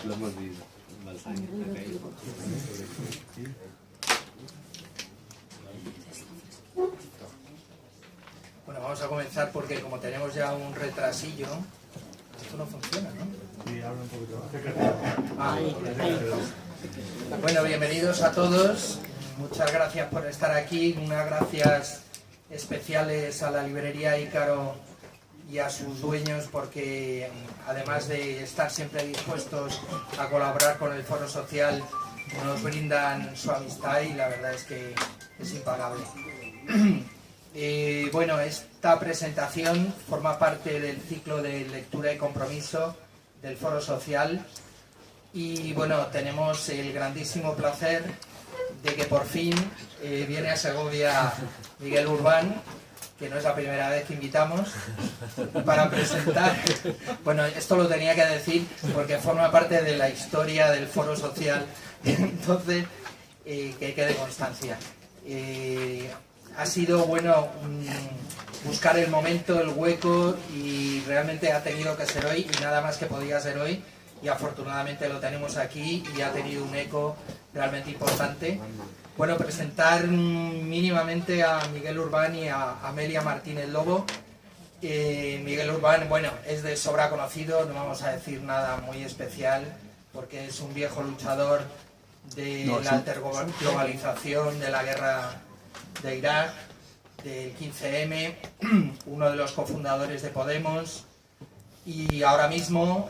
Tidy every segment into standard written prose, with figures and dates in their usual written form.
Lo hemos visto. Ha caído. Bueno, vamos a comenzar porque como tenemos ya un retrasillo, esto no funciona, ¿no? Sí, habla un poquito. Ahí. Bueno, bienvenidos a todos. Muchas gracias por estar aquí. Unas gracias especiales a la librería Ícaro y a sus dueños porque además de estar siempre dispuestos a colaborar con el Foro Social, nos brindan su amistad y la verdad es que es impagable. Bueno, esta presentación forma parte del ciclo de lectura y compromiso del Foro Social y bueno, tenemos el grandísimo placer de que por fin viene a Segovia Miguel Urbán, que no es la primera vez que invitamos, para presentar, bueno, esto lo tenía que decir porque forma parte de la historia del Foro Social, entonces, que quede constancia. Ha sido bueno buscar el momento, el hueco y realmente ha tenido que ser hoy y nada más que podía ser hoy y afortunadamente lo tenemos aquí y ha tenido un eco realmente importante. Bueno, presentar mínimamente a Miguel Urbán y a Amelia Martínez Lobo. Miguel Urbán, bueno, es de sobra conocido, no vamos a decir nada muy especial porque es un viejo luchador de la interglobalización, de la guerra de Irak, del 15M, uno de los cofundadores de Podemos y ahora mismo,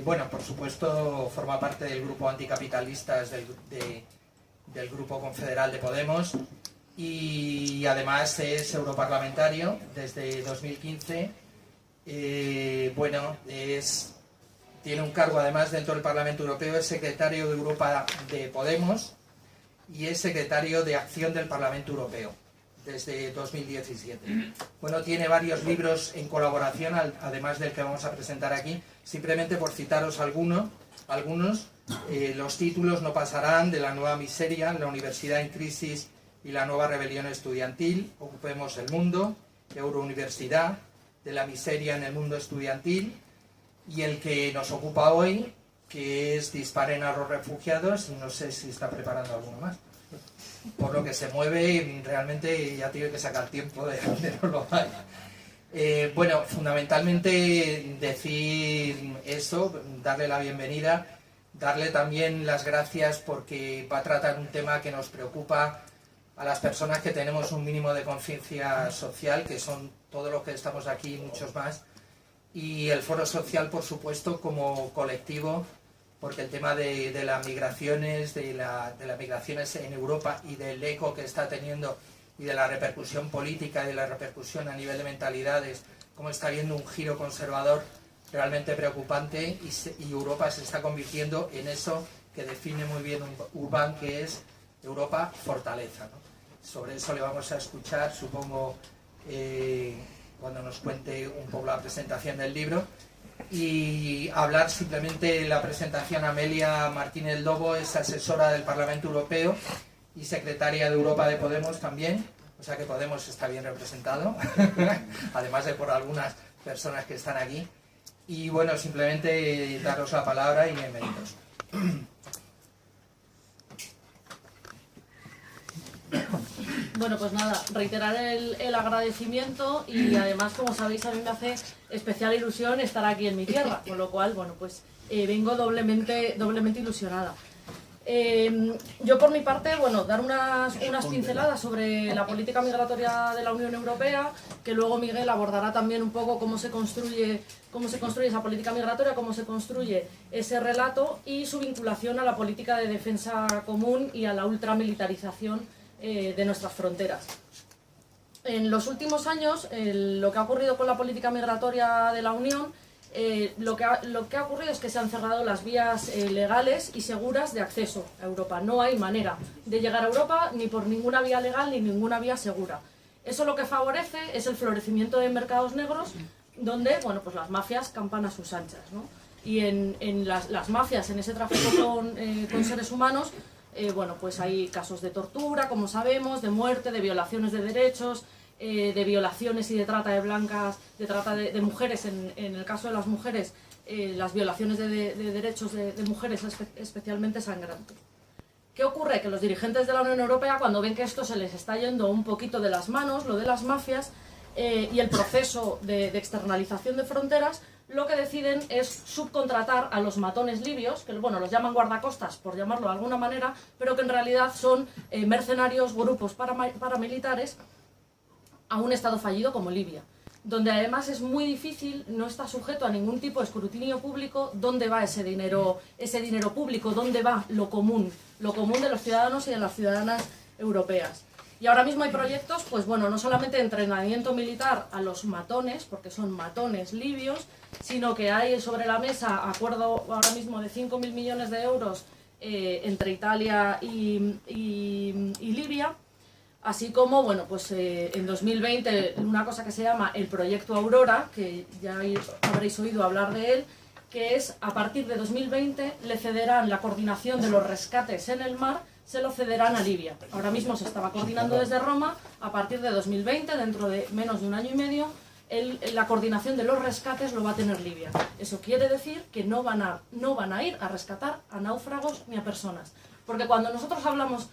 bueno, por supuesto forma parte del grupo anticapitalistas del grupo confederal de Podemos y además es europarlamentario desde 2015. Bueno, tiene un cargo además dentro del Parlamento Europeo, es secretario de Europa de Podemos y es secretario de Acción del Parlamento Europeo desde 2017. Bueno, tiene varios libros en colaboración, además del que vamos a presentar aquí. Simplemente por citaros algunos, los títulos no pasarán: de la nueva miseria, la universidad en crisis y la nueva rebelión estudiantil, Ocupemos el mundo, Eurouniversidad, de la miseria en el mundo estudiantil, y el que nos ocupa hoy, que es Disparen a los refugiados, y no sé si está preparando alguno más. Por lo que se mueve, realmente ya tiene que sacar tiempo de donde no lo hay. Bueno, fundamentalmente decir eso, darle la bienvenida, darle también las gracias porque va a tratar un tema que nos preocupa a las personas que tenemos un mínimo de conciencia social, que son todos los que estamos aquí y muchos más, y el Foro Social, por supuesto, como colectivo, porque el tema de las migraciones, de las migraciones en Europa y del eco que está teniendo y de la repercusión política y de la repercusión a nivel de mentalidades, como está habiendo un giro conservador realmente preocupante y Europa se está convirtiendo en eso que define muy bien Urbán, que es Europa fortaleza, ¿no? Sobre eso le vamos a escuchar, supongo, cuando nos cuente un poco la presentación del libro. Y hablar simplemente la presentación. Amelia Martínez Lobo es asesora del Parlamento Europeo y secretaria de Europa de Podemos también, o sea que Podemos está bien representado, además de por algunas personas que están aquí. Y bueno, simplemente daros la palabra y bienvenidos. Bueno, pues nada, reiterar el agradecimiento y además, como sabéis, a mí me hace especial ilusión estar aquí en mi tierra, con lo cual, bueno, pues vengo doblemente ilusionada. Yo por mi parte, bueno, dar unas pinceladas sobre la política migratoria de la Unión Europea, que luego Miguel abordará también un poco cómo se construye esa política migratoria, cómo se construye ese relato y su vinculación a la política de defensa común y a la ultramilitarización de nuestras fronteras. En los últimos años, lo que ha ocurrido con la política migratoria de la Unión, lo que ha ocurrido es que se han cerrado las vías legales y seguras de acceso a Europa. No hay manera de llegar a Europa ni por ninguna vía legal ni ninguna vía segura. Eso lo que favorece es el florecimiento de mercados negros donde, bueno, pues las mafias campan a sus anchas, ¿no? Y en las mafias, en ese tráfico con seres humanos, bueno, pues hay casos de tortura, como sabemos, de muerte, de violaciones de derechos, de violaciones y de trata de blancas, de trata de mujeres, en el caso de las mujeres, las violaciones de derechos de mujeres especialmente sangrantes. ¿Qué ocurre? Que los dirigentes de la Unión Europea, cuando ven que esto se les está yendo un poquito de las manos, lo de las mafias, y el proceso de externalización de fronteras, lo que deciden es subcontratar a los matones libios, que bueno, los llaman guardacostas por llamarlo de alguna manera, pero que en realidad son mercenarios, grupos paramilitares, a un estado fallido como Libia, donde además es muy difícil, no está sujeto a ningún tipo de escrutinio público, dónde va ese dinero público, dónde va lo común de los ciudadanos y de las ciudadanas europeas. Y ahora mismo hay proyectos, pues bueno, no solamente de entrenamiento militar a los matones, porque son matones libios, sino que hay sobre la mesa acuerdo ahora mismo de 5.000 millones de euros entre Italia y Libia, así como, bueno, pues en 2020 una cosa que se llama el Proyecto Aurora, que ya habréis oído hablar de él, que es a partir de 2020 le cederán la coordinación de los rescates en el mar, se lo cederán a Libia. Ahora mismo se estaba coordinando desde Roma, a partir de 2020, dentro de menos de un año y medio, la coordinación de los rescates lo va a tener Libia. Eso quiere decir que no van a ir a rescatar a náufragos ni a personas. Porque cuando nosotros hablamos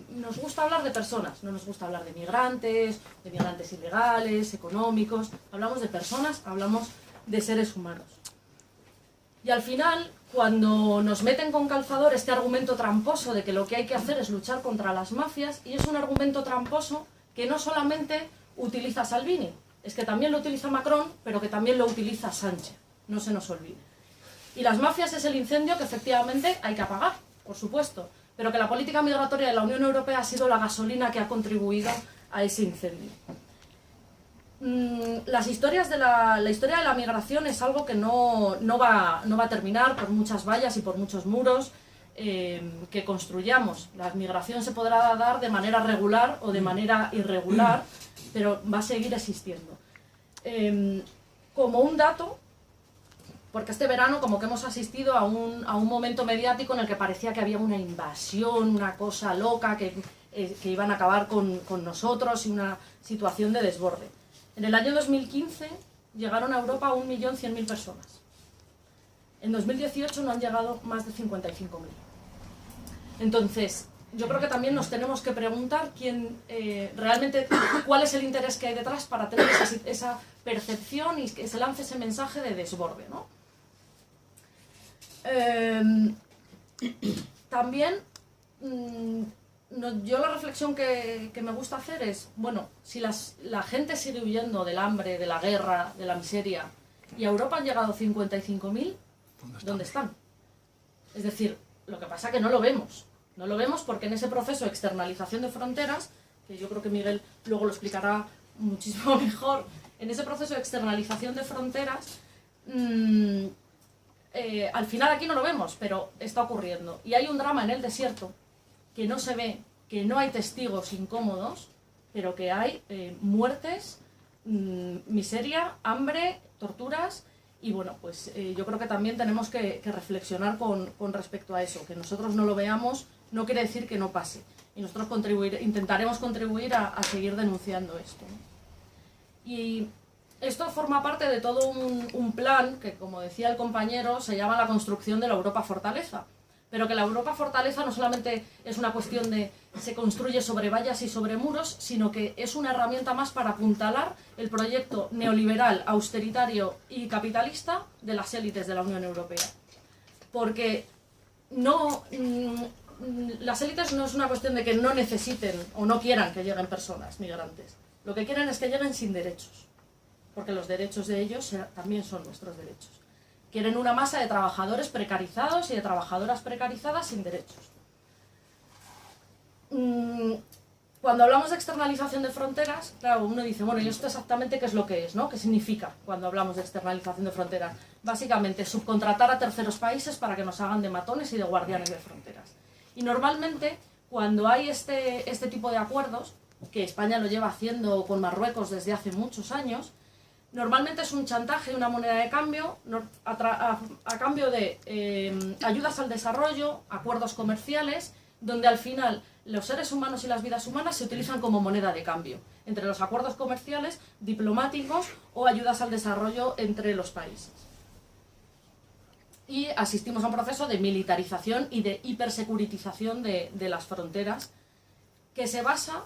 nos gusta hablar de personas, no nos gusta hablar de migrantes ilegales, económicos, hablamos de personas, hablamos de seres humanos. Y al final, cuando nos meten con calzador este argumento tramposo de que lo que hay que hacer es luchar contra las mafias, y es un argumento tramposo que no solamente utiliza Salvini, es que también lo utiliza Macron, pero que también lo utiliza Sánchez, no se nos olvide. Y las mafias es el incendio que efectivamente hay que apagar, por supuesto, pero que la política migratoria de la Unión Europea ha sido la gasolina que ha contribuido a ese incendio. La historia de la migración es algo que no va a terminar por muchas vallas y por muchos muros que construyamos. La migración se podrá dar de manera regular o de manera irregular, pero va a seguir existiendo. Como un dato, porque este verano como que hemos asistido a un momento mediático en el que parecía que había una invasión, una cosa loca, que iban a acabar con nosotros y una situación de desborde. En el año 2015 llegaron a Europa 1.100.000 personas. En 2018 no han llegado más de 55.000. Entonces, yo creo que también nos tenemos que preguntar realmente cuál es el interés que hay detrás para tener esa percepción y que se lance ese mensaje de desborde, ¿no? También yo la reflexión que me gusta hacer es, bueno, si la gente sigue huyendo del hambre, de la guerra, de la miseria, y a Europa han llegado 55.000, ¿dónde están? Es decir, lo que pasa es que no lo vemos. No lo vemos porque en ese proceso de externalización de fronteras, que yo creo que Miguel luego lo explicará muchísimo mejor, en ese proceso de externalización de fronteras, al final aquí no lo vemos, pero está ocurriendo. Y hay un drama en el desierto que no se ve, que no hay testigos incómodos, pero que hay muertes, miseria, hambre, torturas, y bueno, pues yo creo que también tenemos que reflexionar con respecto a eso, que nosotros no lo veamos no quiere decir que no pase, y nosotros intentaremos contribuir a seguir denunciando esto, ¿no? Y esto forma parte de todo un plan que, como decía el compañero, se llama la construcción de la Europa Fortaleza. Pero que la Europa Fortaleza no solamente es una cuestión de se construye sobre vallas y sobre muros, sino que es una herramienta más para apuntalar el proyecto neoliberal, austeritario y capitalista de las élites de la Unión Europea. Porque las élites no es una cuestión de que no necesiten o no quieran que lleguen personas migrantes. Lo que quieren es que lleguen sin derechos, porque los derechos de ellos también son nuestros derechos. Quieren una masa de trabajadores precarizados y de trabajadoras precarizadas sin derechos. Cuando hablamos de externalización de fronteras, claro, uno dice, bueno, ¿y esto exactamente qué es lo que es, ¿no? ¿Qué significa cuando hablamos de externalización de fronteras? Básicamente, subcontratar a terceros países para que nos hagan de matones y de guardianes de fronteras. Y normalmente, cuando hay este tipo de acuerdos, que España lo lleva haciendo con Marruecos desde hace muchos años, normalmente es un chantaje, una moneda de cambio, a cambio de ayudas al desarrollo, acuerdos comerciales, donde al final los seres humanos y las vidas humanas se utilizan como moneda de cambio, entre los acuerdos comerciales, diplomáticos o ayudas al desarrollo entre los países. y asistimos a un proceso de militarización y de hipersecuritización de las fronteras, que se basa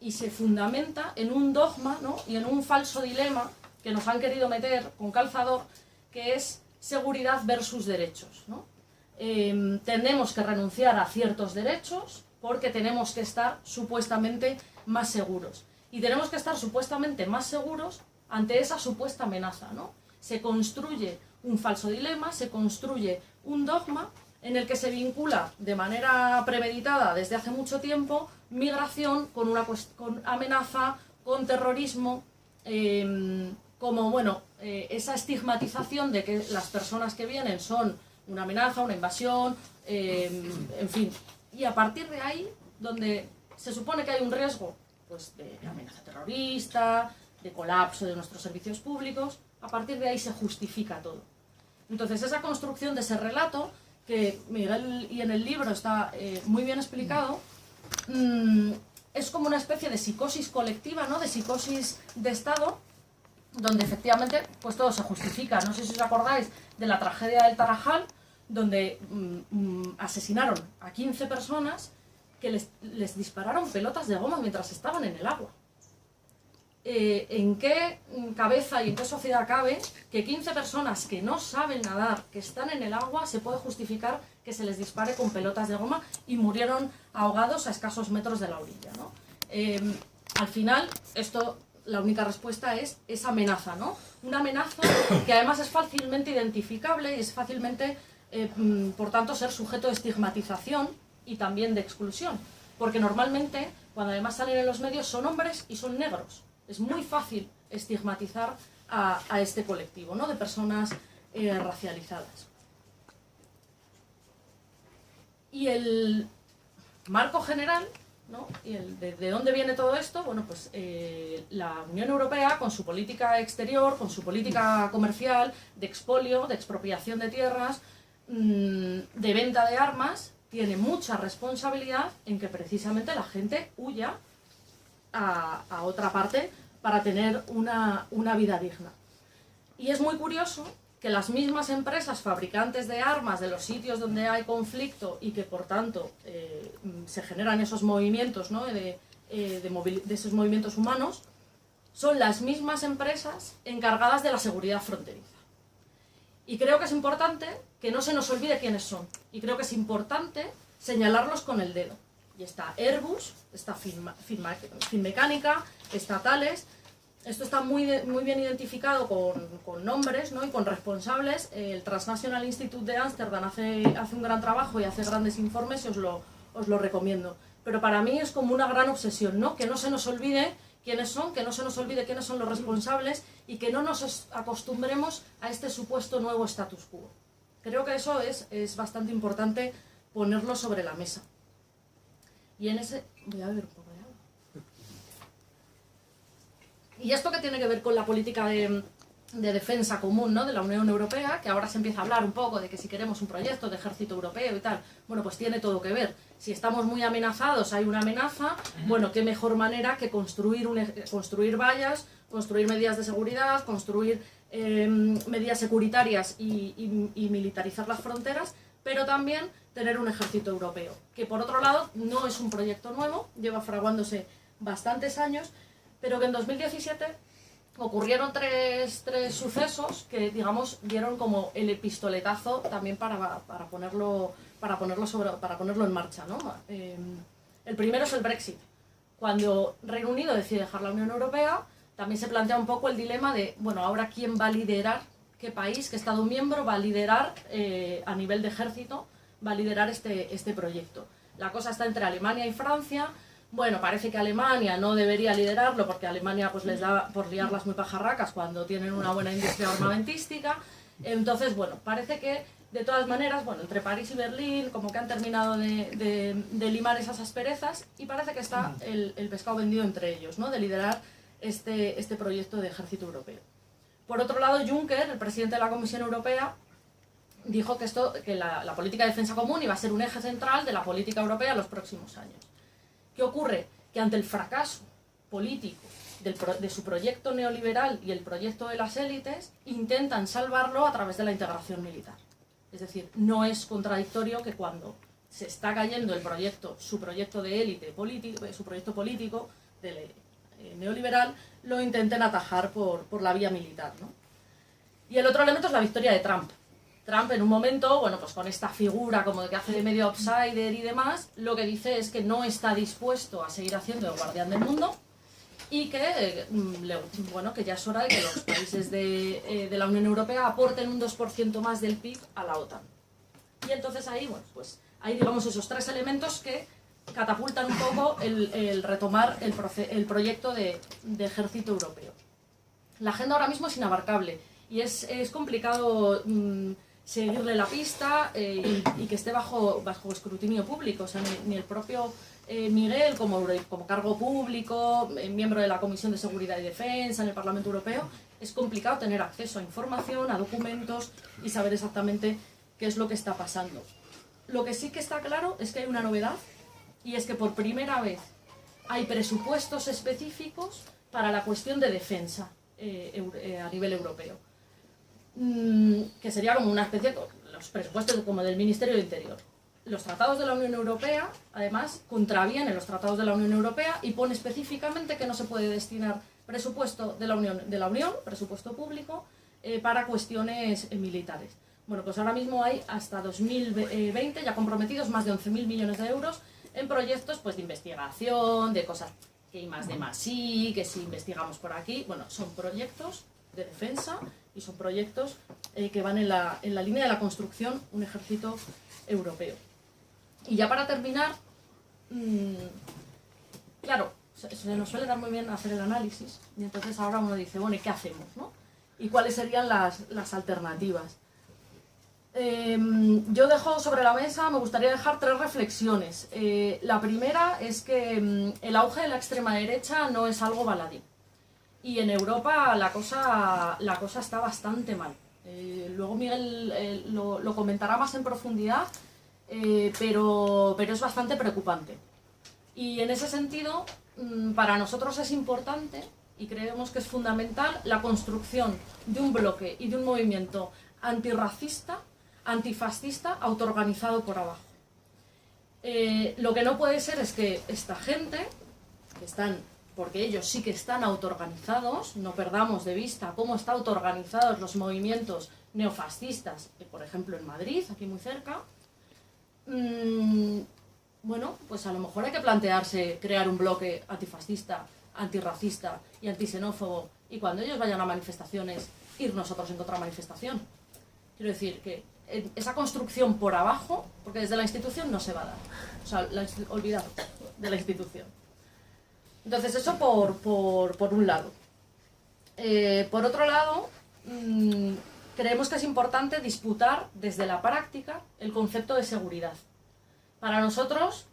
y se fundamenta en un dogma, ¿no?, y en un falso dilema que nos han querido meter con calzador, que es seguridad versus derechos, ¿no? Tenemos que renunciar a ciertos derechos porque tenemos que estar supuestamente más seguros. Y tenemos que estar supuestamente más seguros ante esa supuesta amenaza, ¿no? Se construye un falso dilema, se construye un dogma en el que se vincula de manera premeditada desde hace mucho tiempo migración con amenaza, con terrorismo, como, bueno, esa estigmatización de que las personas que vienen son una amenaza, una invasión, en fin. Y a partir de ahí, donde se supone que hay un riesgo, pues, de amenaza terrorista, de colapso de nuestros servicios públicos, a partir de ahí se justifica todo. Entonces, esa construcción de ese relato, que Miguel y en el libro está muy bien explicado, es como una especie de psicosis colectiva, ¿no?, de psicosis de Estado, donde efectivamente pues todo se justifica. No sé si os acordáis de la tragedia del Tarajal, donde asesinaron a 15 personas que les dispararon pelotas de goma mientras estaban en el agua. ¿En qué cabeza y en qué sociedad cabe que 15 personas que no saben nadar, que están en el agua, se puede justificar que se les dispare con pelotas de goma y murieron ahogados a escasos metros de la orilla, ¿no? Al final, esto, la única respuesta es esa amenaza, ¿no? Una amenaza que además es fácilmente identificable y es fácilmente, por tanto, ser sujeto de estigmatización y también de exclusión. Porque normalmente, cuando además salen en los medios, son hombres y son negros. Es muy fácil estigmatizar a este colectivo, ¿no?, de personas racializadas. Y el marco general, ¿no?, y de dónde viene todo esto, bueno, pues la Unión Europea, con su política exterior, con su política comercial, de expolio, de expropiación de tierras, de venta de armas, tiene mucha responsabilidad en que precisamente la gente huya a otra parte para tener una vida digna. Y es muy curioso que las mismas empresas fabricantes de armas de los sitios donde hay conflicto y que por tanto se generan esos movimientos, ¿no?, de esos movimientos humanos, son las mismas empresas encargadas de la seguridad fronteriza. Y creo que es importante que no se nos olvide quiénes son. Y creo que es importante señalarlos con el dedo. Y está Airbus, está Finmecánica, está Thales. Esto está muy bien identificado con nombres, ¿no?, y con responsables. El Transnational Institute de Ámsterdam hace un gran trabajo y hace grandes informes y os lo recomiendo. Pero para mí es como una gran obsesión, ¿no?, que no se nos olvide quiénes son, que no se nos olvide quiénes son los responsables y que no nos acostumbremos a este supuesto nuevo status quo. Creo que eso es bastante importante ponerlo sobre la mesa. Y en ese... voy a beber un poco de agua. ¿Y esto qué tiene que ver con la política de defensa común, ¿no?, de la Unión Europea? Que ahora se empieza a hablar un poco de que si queremos un proyecto de ejército europeo y tal. Bueno, pues tiene todo que ver. Si estamos muy amenazados, hay una amenaza, bueno, qué mejor manera que construir vallas, construir medidas de seguridad, construir medidas securitarias y militarizar las fronteras, pero también tener un ejército europeo, que por otro lado no es un proyecto nuevo, lleva fraguándose bastantes años, pero que en 2017 ocurrieron tres sucesos que, digamos, dieron como el pistoletazo también para ponerlo en marcha, ¿no? El primero es el Brexit. Cuando Reino Unido decide dejar la Unión Europea, también se plantea un poco el dilema de, bueno, ahora quién va a liderar, qué país, qué Estado miembro va a liderar a nivel de ejército, va a liderar este proyecto. La cosa está entre Alemania y Francia. Bueno, parece que Alemania no debería liderarlo porque a Alemania pues les da por liarlas muy pajarracas cuando tienen una buena industria armamentística. Entonces, bueno, parece que de todas maneras, bueno, entre París y Berlín como que han terminado de limar esas asperezas y parece que está el pescado vendido entre ellos, ¿no?, de liderar este proyecto de ejército europeo. Por otro lado, Juncker, el presidente de la Comisión Europea, dijo que la política de defensa común iba a ser un eje central de la política europea en los próximos años. ¿Qué ocurre? Que ante el fracaso político de su proyecto neoliberal y el proyecto de las élites, intentan salvarlo a través de la integración militar. Es decir, no es contradictorio que cuando se está cayendo el proyecto, su proyecto de élite político, su proyecto político neoliberal, lo intenten atajar por la vía militar, ¿no? Y el otro elemento es la victoria de Trump. Trump en un momento, bueno, pues con esta figura como de que hace de medio outsider y demás, lo que dice es que no está dispuesto a seguir haciendo el guardián del mundo y que, bueno, que ya es hora de que los países de la Unión Europea aporten un 2% más del PIB a la OTAN. Y entonces ahí, bueno, pues hay, digamos, esos tres elementos que catapultan un poco el retomar el proyecto de ejército europeo. La agenda ahora mismo es inabarcable y es complicado seguirle la pista y que esté bajo escrutinio público. O sea, ni el propio Miguel, como cargo público, miembro de la Comisión de Seguridad y Defensa en el Parlamento Europeo, es complicado tener acceso a información, a documentos y saber exactamente qué es lo que está pasando. Lo que sí que está claro es que hay una novedad, y es que por primera vez hay presupuestos específicos para la cuestión de defensa a nivel europeo. Que sería como una especie de los presupuestos como del Ministerio de Interior. Los tratados de la Unión Europea, además, contravienen los tratados de la Unión Europea y pone específicamente que no se puede destinar presupuesto de la Unión, presupuesto público, para cuestiones militares. Bueno, pues ahora mismo hay hasta 2020 ya comprometidos más de 11.000 millones de euros en proyectos pues, de investigación, de cosas que I+D+I, que si investigamos por aquí. Bueno, son proyectos de defensa y son proyectos que van en la línea de la construcción un ejército europeo. Y ya para terminar, claro, se nos suele dar muy bien hacer el análisis y entonces ahora uno dice, bueno, ¿y qué hacemos, no? ¿Y cuáles serían las alternativas? Yo dejo sobre la mesa, me gustaría dejar tres reflexiones. La primera es que el auge de la extrema derecha no es algo baladí. Y en Europa la cosa está bastante mal. Luego Miguel lo comentará más en profundidad, pero es bastante preocupante. Y en ese sentido, para nosotros es importante, y creemos que es fundamental, la construcción de un bloque y de un movimiento antirracista, antifascista, autoorganizado por abajo. Lo que no puede ser es que esta gente, que están, porque ellos sí que están autoorganizados, no perdamos de vista cómo están autoorganizados los movimientos neofascistas, por ejemplo en Madrid, aquí muy cerca, bueno, pues a lo mejor hay que plantearse crear un bloque antifascista, antirracista y antisenófobo, y cuando ellos vayan a manifestaciones, ir nosotros en contramanifestación. Quiero decir que esa construcción por abajo, porque desde la institución no se va a dar. O sea, olvidad de la institución. Entonces, eso por un lado. Por otro lado, creemos que es importante disputar desde la práctica el concepto de seguridad. Para nosotros,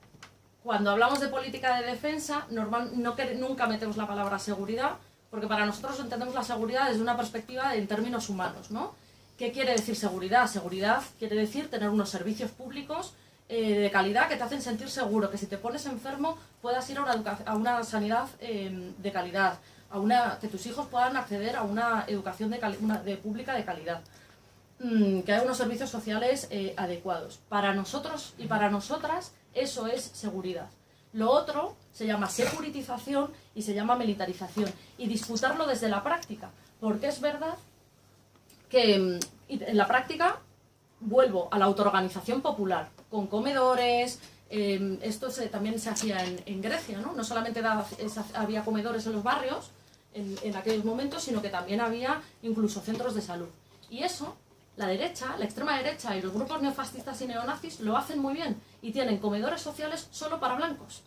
cuando hablamos de política de defensa, nunca metemos la palabra seguridad, porque para nosotros entendemos la seguridad desde una perspectiva en términos humanos, ¿no? ¿Qué quiere decir seguridad? Seguridad quiere decir tener unos servicios públicos de calidad que te hacen sentir seguro, que si te pones enfermo puedas ir a una sanidad de calidad, que tus hijos puedan acceder a una educación pública de calidad, que haya unos servicios sociales adecuados. Para nosotros y para nosotras eso es seguridad. Lo otro se llama securitización y se llama militarización, y disputarlo desde la práctica, porque es verdad que en la práctica vuelvo a la autoorganización popular, con comedores. Esto también se hacía en Grecia, ¿no? No solamente había comedores en los barrios en aquellos momentos, sino que también había incluso centros de salud. Y eso, la derecha, la extrema derecha y los grupos neofascistas y neonazis lo hacen muy bien y tienen comedores sociales solo para blancos.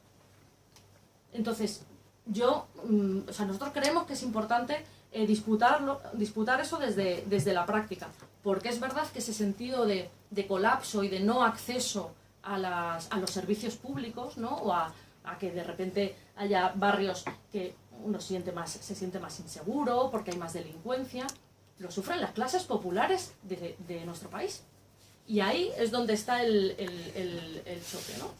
Entonces, nosotros creemos que es importante disputar eso desde la práctica, porque es verdad que ese sentido de colapso y de no acceso a los servicios públicos, ¿no? O a que de repente haya barrios que uno se siente más inseguro porque hay más delincuencia, lo sufren las clases populares de nuestro país, y ahí es donde está el choque, ¿no?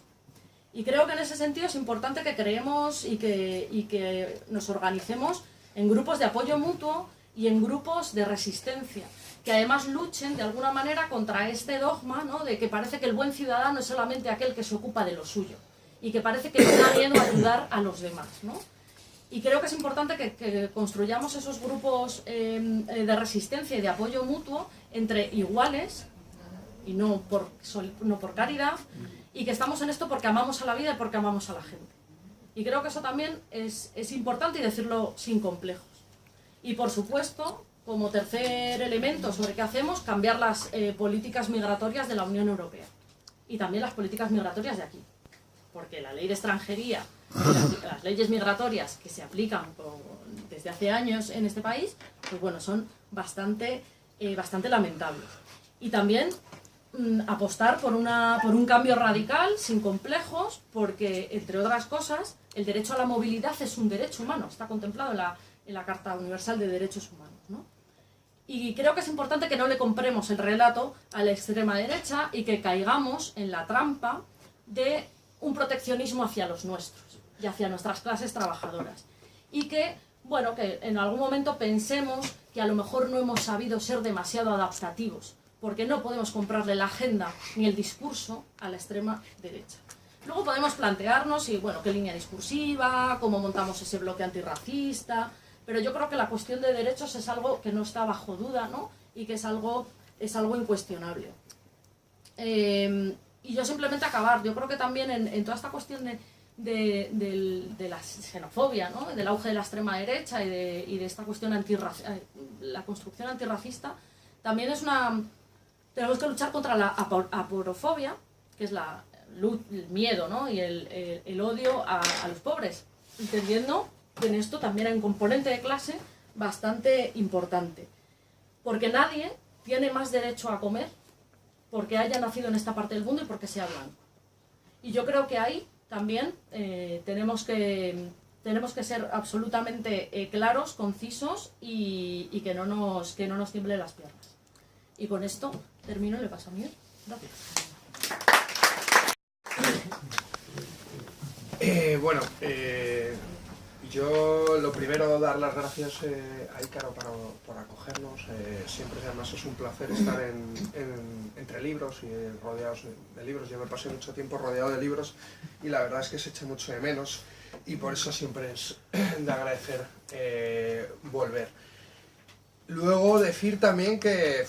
Y creo que en ese sentido es importante que creemos y que nos organicemos en grupos de apoyo mutuo y en grupos de resistencia. que además luchen de alguna manera contra este dogma, ¿no?, de que parece que el buen ciudadano es solamente aquel que se ocupa de lo suyo y que parece que le da miedo ayudar a los demás, ¿no? Y creo que es importante que construyamos esos grupos de resistencia y de apoyo mutuo entre iguales y no por caridad, y que estamos en esto porque amamos a la vida y porque amamos a la gente. Y creo que eso también es importante, y decirlo sin complejos. Y por supuesto, como tercer elemento sobre qué hacemos, cambiar las políticas migratorias de la Unión Europea y también las políticas migratorias de aquí. Porque la ley de extranjería, las leyes migratorias que se aplican desde hace años en este país, pues bueno, son bastante lamentables. Y también apostar por un cambio radical, sin complejos, porque, entre otras cosas, el derecho a la movilidad es un derecho humano, está contemplado en la Carta Universal de Derechos Humanos, ¿no? Y creo que es importante que no le compremos el relato a la extrema derecha y que caigamos en la trampa de un proteccionismo hacia los nuestros y hacia nuestras clases trabajadoras. Y que, bueno, que en algún momento pensemos que a lo mejor no hemos sabido ser demasiado adaptativos, porque no podemos comprarle la agenda ni el discurso a la extrema derecha. Luego podemos plantearnos, bueno, qué línea discursiva, cómo montamos ese bloque antirracista, pero yo creo que la cuestión de derechos es algo que no está bajo duda, ¿no?, y que es algo incuestionable. Y yo simplemente acabar, yo creo que también en toda esta cuestión de la xenofobia, ¿no?, del auge de la extrema derecha y de esta cuestión la construcción antirracista, también tenemos que luchar contra la aporofobia, que es el miedo, ¿no?, y el odio a los pobres, entendiendo que en esto también hay un componente de clase bastante importante, porque nadie tiene más derecho a comer porque haya nacido en esta parte del mundo y porque sea blanco. Y yo creo que ahí también tenemos que ser absolutamente claros, concisos y que no nos tiemblen las piernas. Y con esto termino y le paso a Miguel. Gracias. Yo lo primero, dar las gracias a Ícaro por acogernos. Siempre, además, es un placer estar entre libros y rodeados de libros. Yo me pasé mucho tiempo rodeado de libros y la verdad es que se echa mucho de menos, y por eso siempre es de agradecer volver. Luego decir también que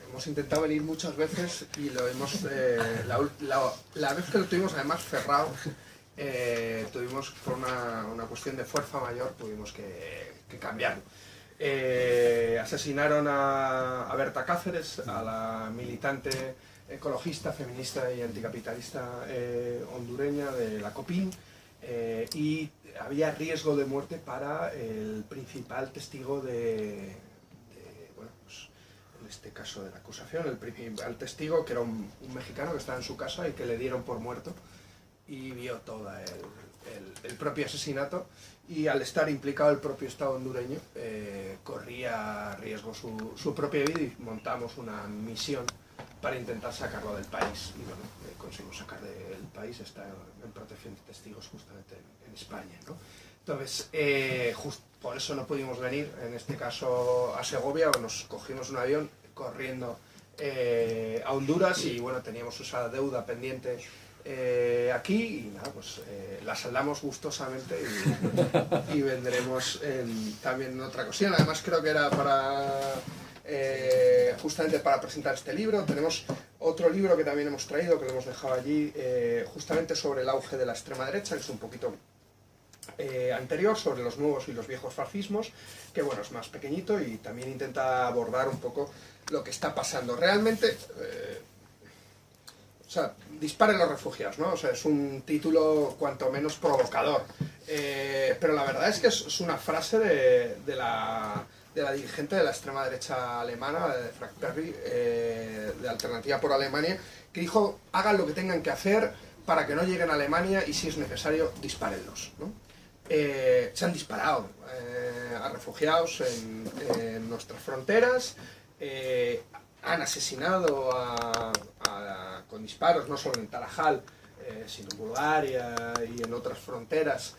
hemos intentado venir muchas veces y lo hemos la vez que lo tuvimos además cerrado, tuvimos por una cuestión de fuerza mayor, tuvimos que cambiarlo. Asesinaron a Berta Cáceres, a la militante ecologista, feminista y anticapitalista hondureña de la COPIN, y había riesgo de muerte para el principal testigo en este caso de la acusación, el principal testigo, que era un mexicano que estaba en su casa y que le dieron por muerto, y vio todo el propio asesinato, y al estar implicado el propio Estado hondureño, corría riesgo su propia vida, y montamos una misión para intentar sacarlo del país, y bueno, conseguimos sacar del país. Está en protección de testigos justamente en España, ¿no? Entonces, por eso no pudimos venir, en este caso a Segovia, nos cogimos un avión corriendo a Honduras, y bueno, teníamos esa deuda pendiente aquí, y nada, pues la saldamos gustosamente y vendremos también en otra ocasión. Además, creo que era justamente para presentar este libro. Tenemos otro libro que también hemos traído, que lo hemos dejado allí, justamente sobre el auge de la extrema derecha, que es un poquito anterior, sobre los nuevos y los viejos fascismos, que bueno, es más pequeñito y también intenta abordar un poco lo que está pasando. Realmente, o sea, disparen los refugiados, ¿no? O sea, es un título cuanto menos provocador, pero la verdad es que es una frase de la dirigente de la extrema derecha alemana, de Frank Perry, de Alternativa por Alemania, que dijo: hagan lo que tengan que hacer para que no lleguen a Alemania, y si es necesario, dispárenlos, ¿no? Se han disparado a refugiados en nuestras fronteras, han asesinado con disparos, no solo en Tarajal, sino en Bulgaria y en otras fronteras,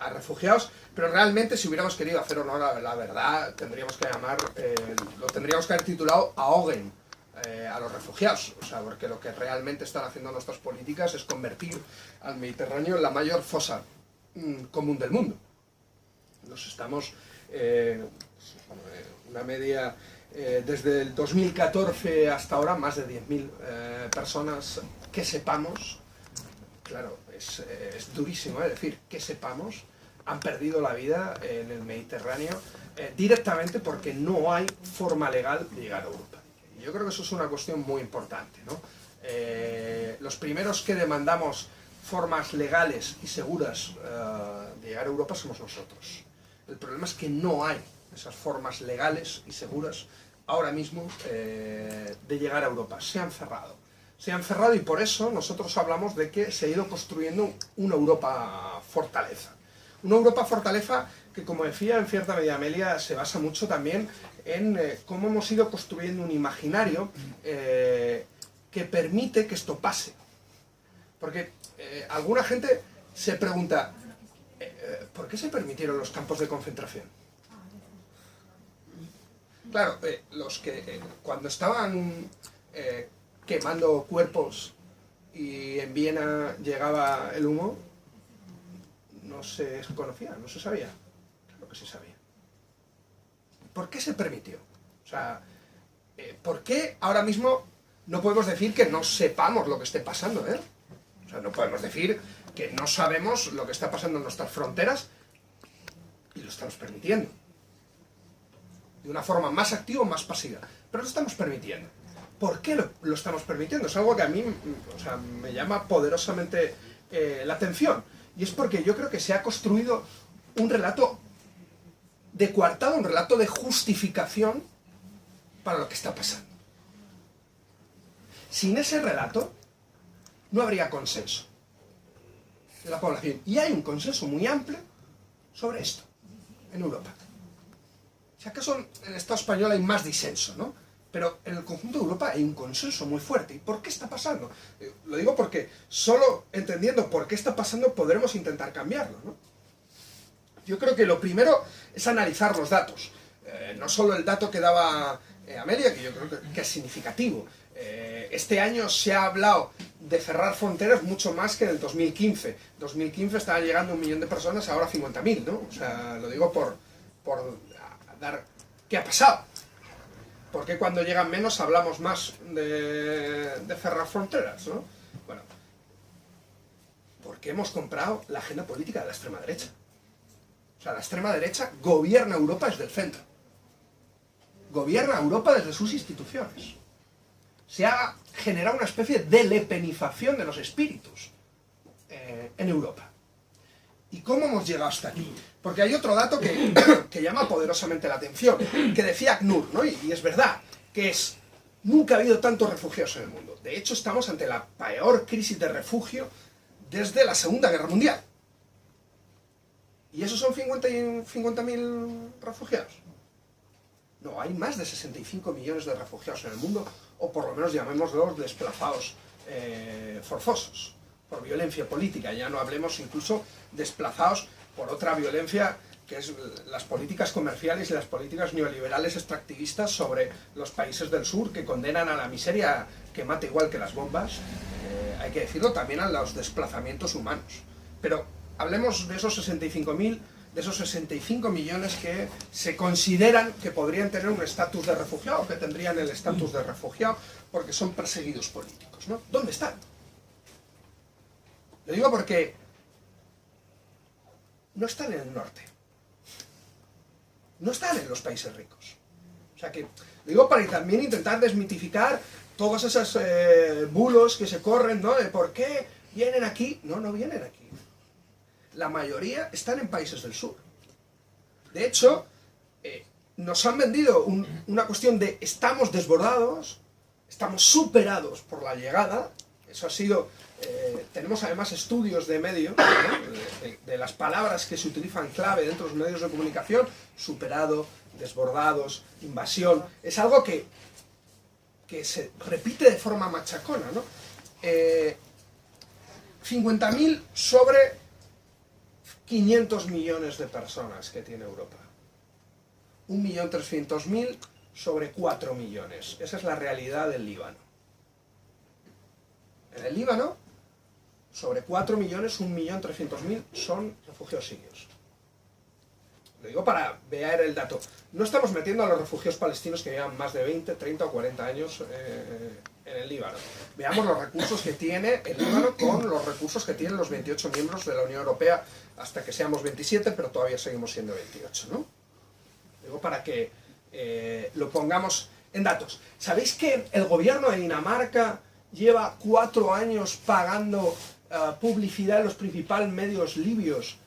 a refugiados, pero realmente si hubiéramos querido hacer honor a la verdad, tendríamos que lo tendríamos que haber titulado Ahoguen a los refugiados, o sea, porque lo que realmente están haciendo nuestras políticas es convertir al Mediterráneo en la mayor fosa común del mundo. Nos estamos, una media, desde el 2014 hasta ahora, más de 10.000 personas que sepamos, claro, es durísimo, es decir, que sepamos, han perdido la vida en el Mediterráneo directamente porque no hay forma legal de llegar a Europa. Y yo creo que eso es una cuestión muy importante, ¿no? Los primeros que demandamos formas legales y seguras de llegar a Europa somos nosotros. El problema es que no hay esas formas legales y seguras ahora mismo de llegar a Europa. Se han cerrado. Se han cerrado y por eso nosotros hablamos de que se ha ido construyendo una Europa fortaleza. Una Europa fortaleza que, como decía en cierta medida Amelia, se basa mucho también en cómo hemos ido construyendo un imaginario que permite que esto pase. Porque alguna gente se pregunta, ¿por qué se permitieron los campos de concentración? Claro, los que cuando estaban quemando cuerpos y en Viena llegaba el humo, no se conocía, no se sabía. Claro que se sabía. ¿Por qué se permitió? O sea, ¿por qué ahora mismo no podemos decir que no sepamos lo que esté pasando, eh? O sea, no podemos decir que no sabemos lo que está pasando en nuestras fronteras y lo estamos permitiendo. De una forma más activa o más pasiva. Pero lo estamos permitiendo. ¿Por qué lo estamos permitiendo? Es algo que a mí, o sea, me llama poderosamente la atención. Y es porque yo creo que se ha construido un relato de coartada, un relato de justificación para lo que está pasando. Sin ese relato no habría consenso de la población. Y hay un consenso muy amplio sobre esto en Europa. Si acaso en el Estado español hay más disenso, ¿no? Pero en el conjunto de Europa hay un consenso muy fuerte. ¿Y por qué está pasando? Lo digo porque solo entendiendo por qué está pasando podremos intentar cambiarlo, ¿no? Yo creo que lo primero es analizar los datos. No solo el dato que daba Amelia, que yo creo que es significativo. Este año se ha hablado de cerrar fronteras mucho más que en el 2015. En 2015 estaban llegando 1 millón de personas, ahora 50.000, ¿no? O sea, lo digo por dar... ¿Qué ha pasado? ¿Por qué cuando llegan menos hablamos más de cerrar fronteras, ¿no? Bueno, porque hemos comprado la agenda política de la extrema derecha. O sea, la extrema derecha gobierna Europa desde el centro. Gobierna Europa desde sus instituciones. Se ha generado una especie de lepenización de los espíritus en Europa. ¿Y cómo hemos llegado hasta aquí? Porque hay otro dato que llama poderosamente la atención, que decía ACNUR, ¿no? Y es verdad, que es, nunca ha habido tantos refugiados en el mundo. De hecho, estamos ante la peor crisis de refugio desde la Segunda Guerra Mundial. ¿Y esos son 50.000 refugiados? No, hay más de 65 millones de refugiados en el mundo, o por lo menos llamémoslos desplazados forzosos, por violencia política. Ya no hablemos incluso desplazados por otra violencia, que es las políticas comerciales y las políticas neoliberales extractivistas sobre los países del sur, que condenan a la miseria que mata igual que las bombas, hay que decirlo, también a los desplazamientos humanos. Pero hablemos de esos 65.000, de esos 65 millones que se consideran que podrían tener un estatus de refugiado, que tendrían el estatus de refugiado porque son perseguidos políticos, ¿no? ¿Dónde están? Lo digo porque no están en el norte, no están en los países ricos. O sea que, lo digo para también intentar desmitificar todos esos bulos que se corren, ¿no? De por qué vienen aquí. No, no vienen aquí. La mayoría están en países del sur. De hecho, nos han vendido una cuestión de estamos desbordados, estamos superados por la llegada. Eso ha sido... tenemos además estudios de medios, ¿no? de las palabras que se utilizan clave dentro de los medios de comunicación: superado, desbordados, invasión. Es algo que se repite de forma machacona, ¿no? 50.000 sobre 500 millones de personas que tiene Europa. 1.300.000 sobre 4 millones. Esa es la realidad del Líbano. En el Líbano, sobre 4 millones, 1.300.000 son refugiados sirios. Lo digo para ver el dato. No estamos metiendo a los refugiados palestinos que llevan más de 20, 30 o 40 años en el Líbano. Veamos los recursos que tiene el Líbano con los recursos que tienen los 28 miembros de la Unión Europea, hasta que seamos 27, pero todavía seguimos siendo 28, ¿no? Digo para que lo pongamos en datos. ¿Sabéis que el gobierno de Dinamarca lleva 4 años pagando publicidad en los principales medios libaneses,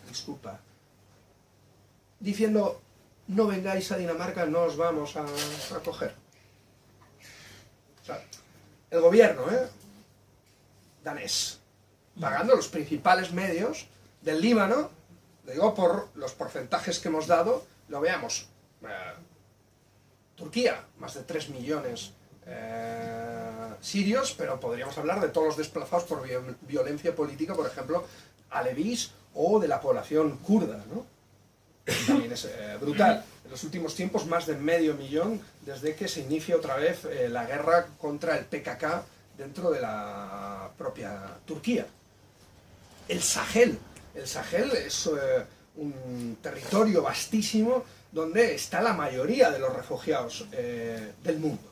disculpa, diciendo: no vengáis a Dinamarca, no os vamos a acoger? O sea, el gobierno danés, pagando los principales medios del Líbano, lo digo por los porcentajes que hemos dado, lo veamos. Turquía, más de 3 millones sirios, pero podríamos hablar de todos los desplazados por violencia política, por ejemplo, alevís o de la población kurda, ¿no? También es brutal. En los últimos tiempos, más de 500.000 desde que se inicia otra vez la guerra contra el PKK dentro de la propia Turquía. El Sahel es un territorio vastísimo donde está la mayoría de los refugiados del mundo.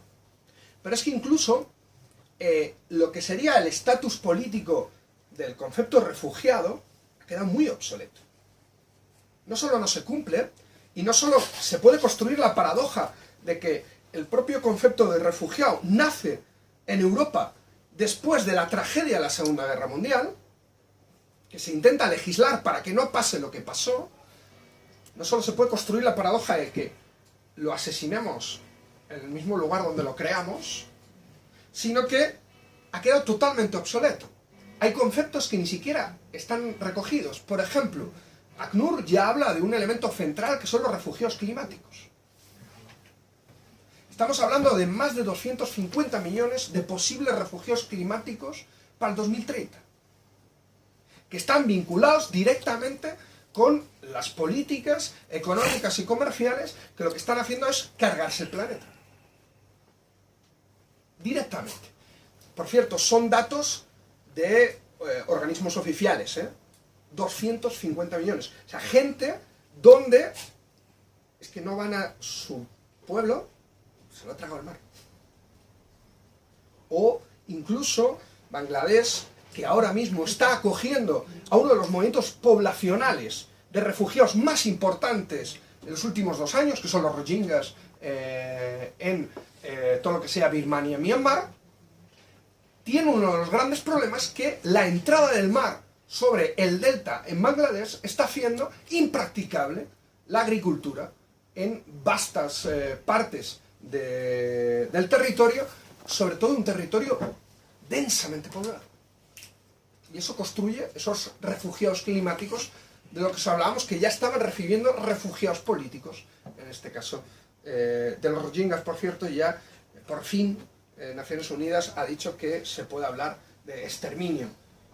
Pero es que incluso lo que sería el estatus político del concepto refugiado ha quedado muy obsoleto. No solo no se cumple, y no solo se puede construir la paradoja de que el propio concepto de refugiado nace en Europa después de la tragedia de la Segunda Guerra Mundial, que se intenta legislar para que no pase lo que pasó. No solo se puede construir la paradoja de que lo asesinemos en el mismo lugar donde lo creamos, sino que ha quedado totalmente obsoleto. Hay conceptos que ni siquiera están recogidos. Por ejemplo, ACNUR ya habla de un elemento central que son los refugiados climáticos. Estamos hablando de más de 250 millones de posibles refugiados climáticos para el 2030, que están vinculados directamente con las políticas económicas y comerciales que lo que están haciendo es cargarse el planeta. Directamente. Por cierto, son datos de organismos oficiales, 250 millones. O sea, gente donde es que no van a su pueblo, se lo ha tragado el mar. O incluso Bangladesh, que ahora mismo está acogiendo a uno de los movimientos poblacionales de refugiados más importantes en los últimos 2 años, que son los Rohingyas en todo lo que sea Birmania y Myanmar, tiene uno de los grandes problemas que la entrada del mar sobre el delta en Bangladesh está haciendo impracticable la agricultura en vastas partes del territorio, sobre todo un territorio densamente poblado. Y eso construye esos refugiados climáticos de lo que os hablábamos, que ya estaban recibiendo refugiados políticos, en este caso de los Rohingyas. Por cierto, ya por fin Naciones Unidas ha dicho que se puede hablar de exterminio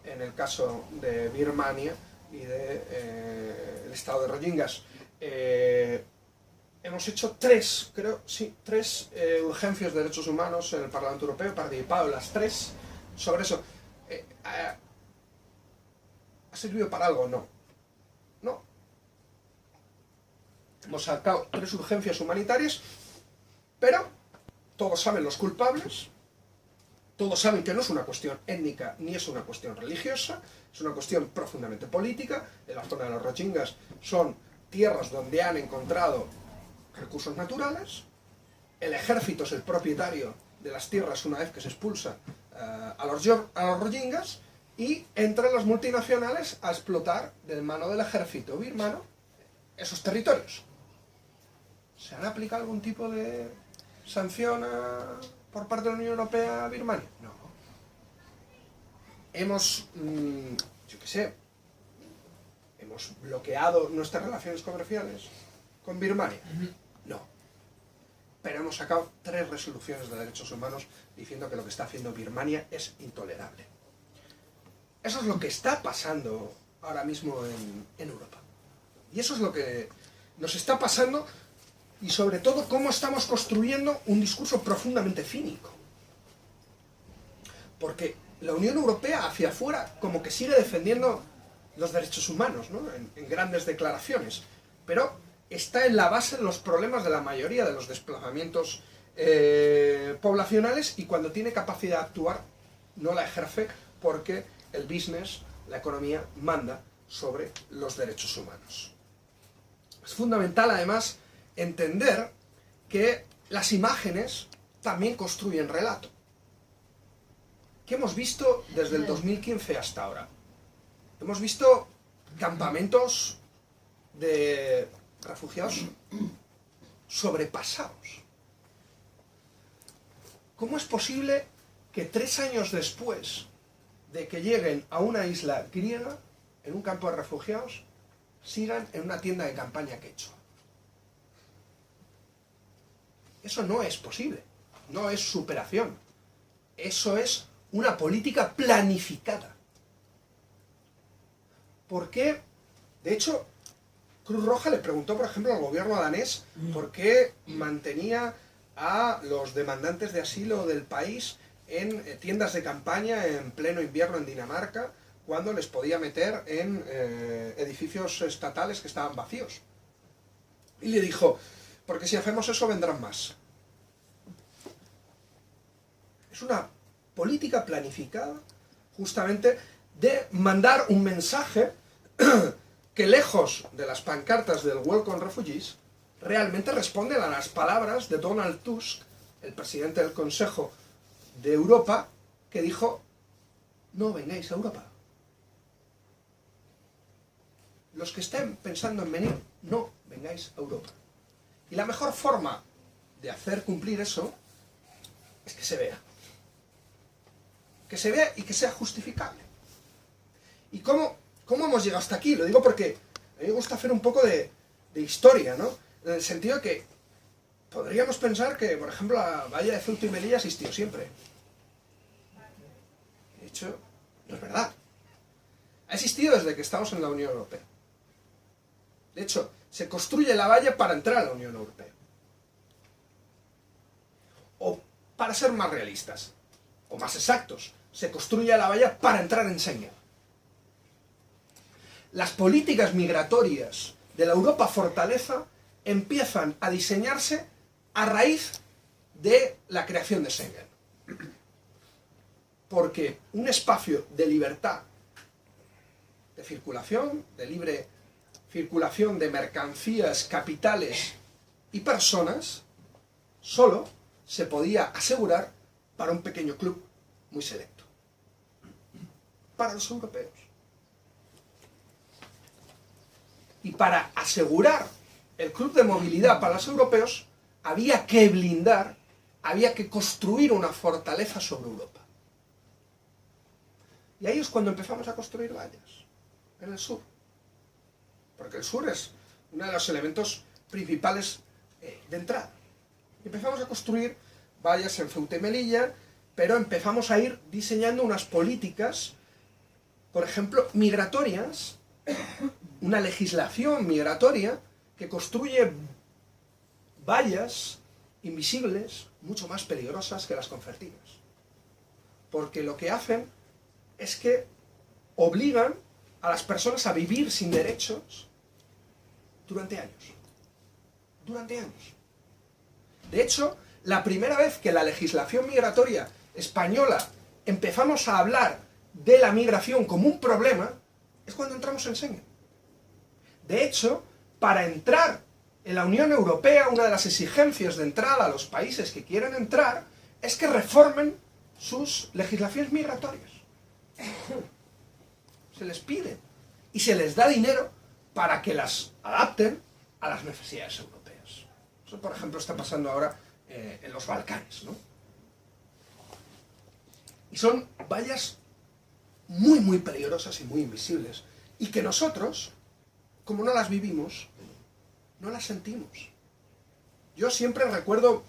en el caso de Birmania y del estado de Rohingyas. Hemos hecho 3 urgencias de derechos humanos en el Parlamento Europeo, he participado en las 3 sobre eso. ¿Ha servido para algo? No. No. Hemos sacado 3 urgencias humanitarias, pero todos saben los culpables, todos saben que no es una cuestión étnica ni es una cuestión religiosa, es una cuestión profundamente política. En la zona de los Rohingyas son tierras donde han encontrado recursos naturales, el ejército es el propietario de las tierras una vez que se expulsa a los Rohingyas, y entran las multinacionales a explotar de mano del ejército birmano esos territorios. ¿Se han aplicado algún tipo de sanción por parte de la Unión Europea a Birmania? No. Hemos, hemos bloqueado nuestras relaciones comerciales con Birmania. No. Pero hemos sacado 3 resoluciones de derechos humanos diciendo que lo que está haciendo Birmania es intolerable. Eso es lo que está pasando ahora mismo en Europa. Y eso es lo que nos está pasando, y sobre todo cómo estamos construyendo un discurso profundamente cínico. Porque la Unión Europea hacia afuera como que sigue defendiendo los derechos humanos, ¿no? en grandes declaraciones, pero está en la base de los problemas de la mayoría de los desplazamientos poblacionales, y cuando tiene capacidad de actuar no la ejerce porque el business, la economía, manda sobre los derechos humanos. Es fundamental además entender que las imágenes también construyen relato. ¿Qué hemos visto desde el 2015 hasta ahora? Hemos visto campamentos de refugiados sobrepasados. ¿Cómo es posible que 3 años después de que lleguen a una isla griega, en un campo de refugiados, sigan en una tienda de campaña quechua? Eso no es posible, no es superación. Eso es una política planificada. ¿Por qué? De hecho, Cruz Roja le preguntó, por ejemplo, al gobierno danés por qué mantenía a los demandantes de asilo del país en tiendas de campaña en pleno invierno en Dinamarca, cuando les podía meter en edificios estatales que estaban vacíos. Y le dijo, porque si hacemos eso vendrán más. Es una política planificada justamente de mandar un mensaje que, lejos de las pancartas del Welcome Refugees, realmente responde a las palabras de Donald Tusk, el presidente del Consejo de Europa, que dijo: no vengáis a Europa. Los que estén pensando en venir, no vengáis a Europa. Y la mejor forma de hacer cumplir eso es que se vea. Que se vea y que sea justificable. ¿Y cómo hemos llegado hasta aquí? Lo digo porque a mí me gusta hacer un poco de historia, ¿no? En el sentido de que podríamos pensar que, por ejemplo, la valla de Ceuta y Melilla existió siempre. De hecho, no es verdad. Ha existido desde que estamos en la Unión Europea. De hecho, se construye la valla para entrar a la Unión Europea. O, para ser más realistas, o más exactos, se construye la valla para entrar en Schengen. Las políticas migratorias de la Europa fortaleza empiezan a diseñarse a raíz de la creación de Schengen. Porque un espacio de libertad, de circulación, de libre circulación de mercancías, capitales y personas, solo se podía asegurar para un pequeño club muy selecto. Para los europeos. Y para asegurar el club de movilidad para los europeos, había que blindar, había que construir una fortaleza sobre Europa. Y ahí es cuando empezamos a construir vallas, en el sur. Porque el sur es uno de los elementos principales de entrada. Y empezamos a construir vallas en Ceuta y Melilla, pero empezamos a ir diseñando unas políticas, por ejemplo, migratorias, una legislación migratoria que construye vallas invisibles mucho más peligrosas que las concertinas. Porque lo que hacen es que obligan a las personas a vivir sin derechos durante años. Durante años. De hecho, la primera vez que la legislación migratoria española empezamos a hablar de la migración como un problema es cuando entramos en Schengen. De hecho, para entrar en la Unión Europea, una de las exigencias de entrada a los países que quieren entrar es que reformen sus legislaciones migratorias. Se les pide y se les da dinero para que las adapten a las necesidades europeas. Eso, por ejemplo, está pasando ahora en los Balcanes, ¿no? Y son vallas muy, muy peligrosas y muy invisibles. Y que nosotros, como no las vivimos, no las sentimos. Yo siempre recuerdo,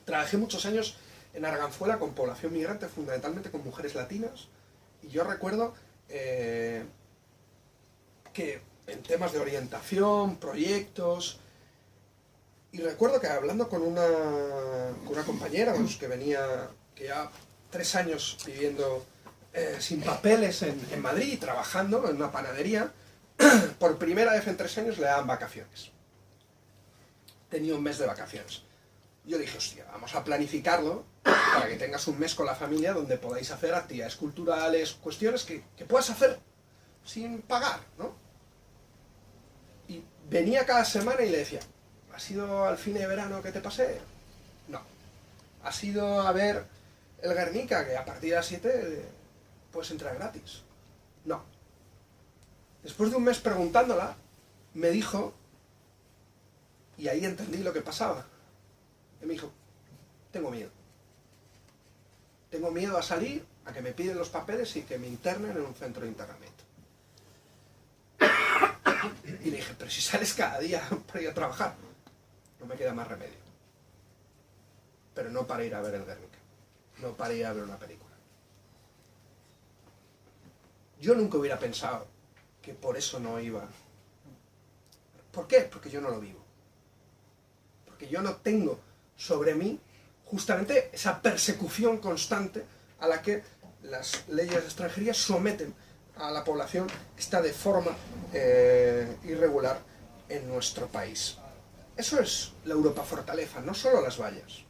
trabajé muchos años en Arganzuela con población migrante, fundamentalmente con mujeres latinas, y yo recuerdo que en temas de orientación, proyectos. Y recuerdo que hablando con una compañera, vamos, que venía, que ya 3 años viviendo sin papeles en Madrid, trabajando en una panadería, por primera vez en 3 años le daban vacaciones. Tenía un mes de vacaciones. Yo dije, hostia, vamos a planificarlo para que tengas un mes con la familia donde podáis hacer actividades culturales, cuestiones que puedas hacer sin pagar, ¿no? Y venía cada semana y le decía, ¿has ido al cine de verano que te pasé? No. ¿Has ido a ver el Guernica, que a partir de las 7 puedes entrar gratis? No. Después de un mes preguntándola, me dijo, y ahí entendí lo que pasaba. Y me dijo, tengo miedo. Tengo miedo a salir, a que me piden los papeles y que me internen en un centro de internamiento. Y le dije, pero si sales cada día para ir a trabajar, no me queda más remedio. Pero no para ir a ver el Guernica, no para ir a ver una película. Yo nunca hubiera pensado que por eso no iba. ¿Por qué? Porque yo no lo vivo. Porque yo no tengo sobre mí justamente esa persecución constante a la que las leyes de extranjería someten a la población que está de forma irregular en nuestro país. Eso es la Europa fortaleza, no solo las vallas,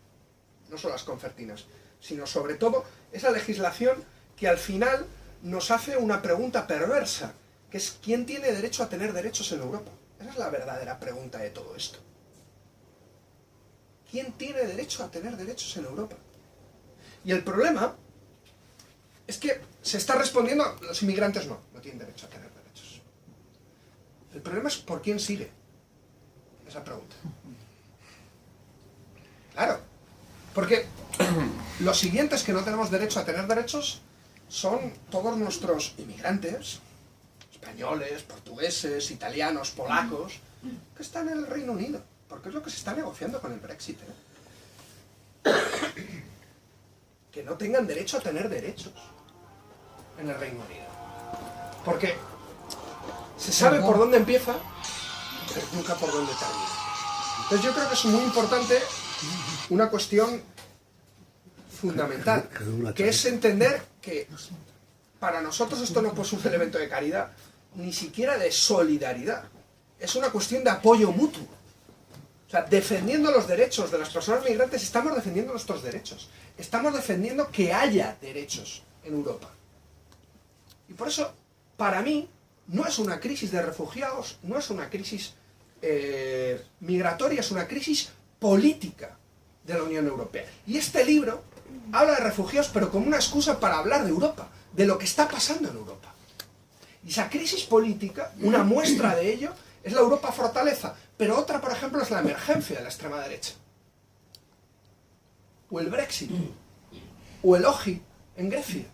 no solo las concertinas, sino sobre todo esa legislación que al final nos hace una pregunta perversa, que es ¿quién tiene derecho a tener derechos en Europa? Esa es la verdadera pregunta de todo esto. ¿Quién tiene derecho a tener derechos en Europa? Y el problema es que se está respondiendo, los inmigrantes no tienen derecho a tener derechos. El problema es por quién sigue esa pregunta. Claro, porque los siguientes que no tenemos derecho a tener derechos son todos nuestros inmigrantes, españoles, portugueses, italianos, polacos, que están en el Reino Unido, porque es lo que se está negociando con el Brexit, que no tengan derecho a tener derechos en el Reino Unido. Porque se sabe por dónde empieza, pero nunca por dónde termina. Entonces yo creo que es muy importante una cuestión fundamental, que es entender que para nosotros esto no es un elemento de caridad, ni siquiera de solidaridad. Es una cuestión de apoyo mutuo. O sea, defendiendo los derechos de las personas migrantes, estamos defendiendo nuestros derechos. Estamos defendiendo que haya derechos en Europa. Y por eso, para mí, no es una crisis de refugiados, no es una crisis migratoria, es una crisis política de la Unión Europea. Y este libro habla de refugiados, pero como una excusa para hablar de Europa, de lo que está pasando en Europa. Y esa crisis política, una muestra de ello, es la Europa fortaleza, pero otra, por ejemplo, es la emergencia de la extrema derecha. O el Brexit, o el OGI en Grecia,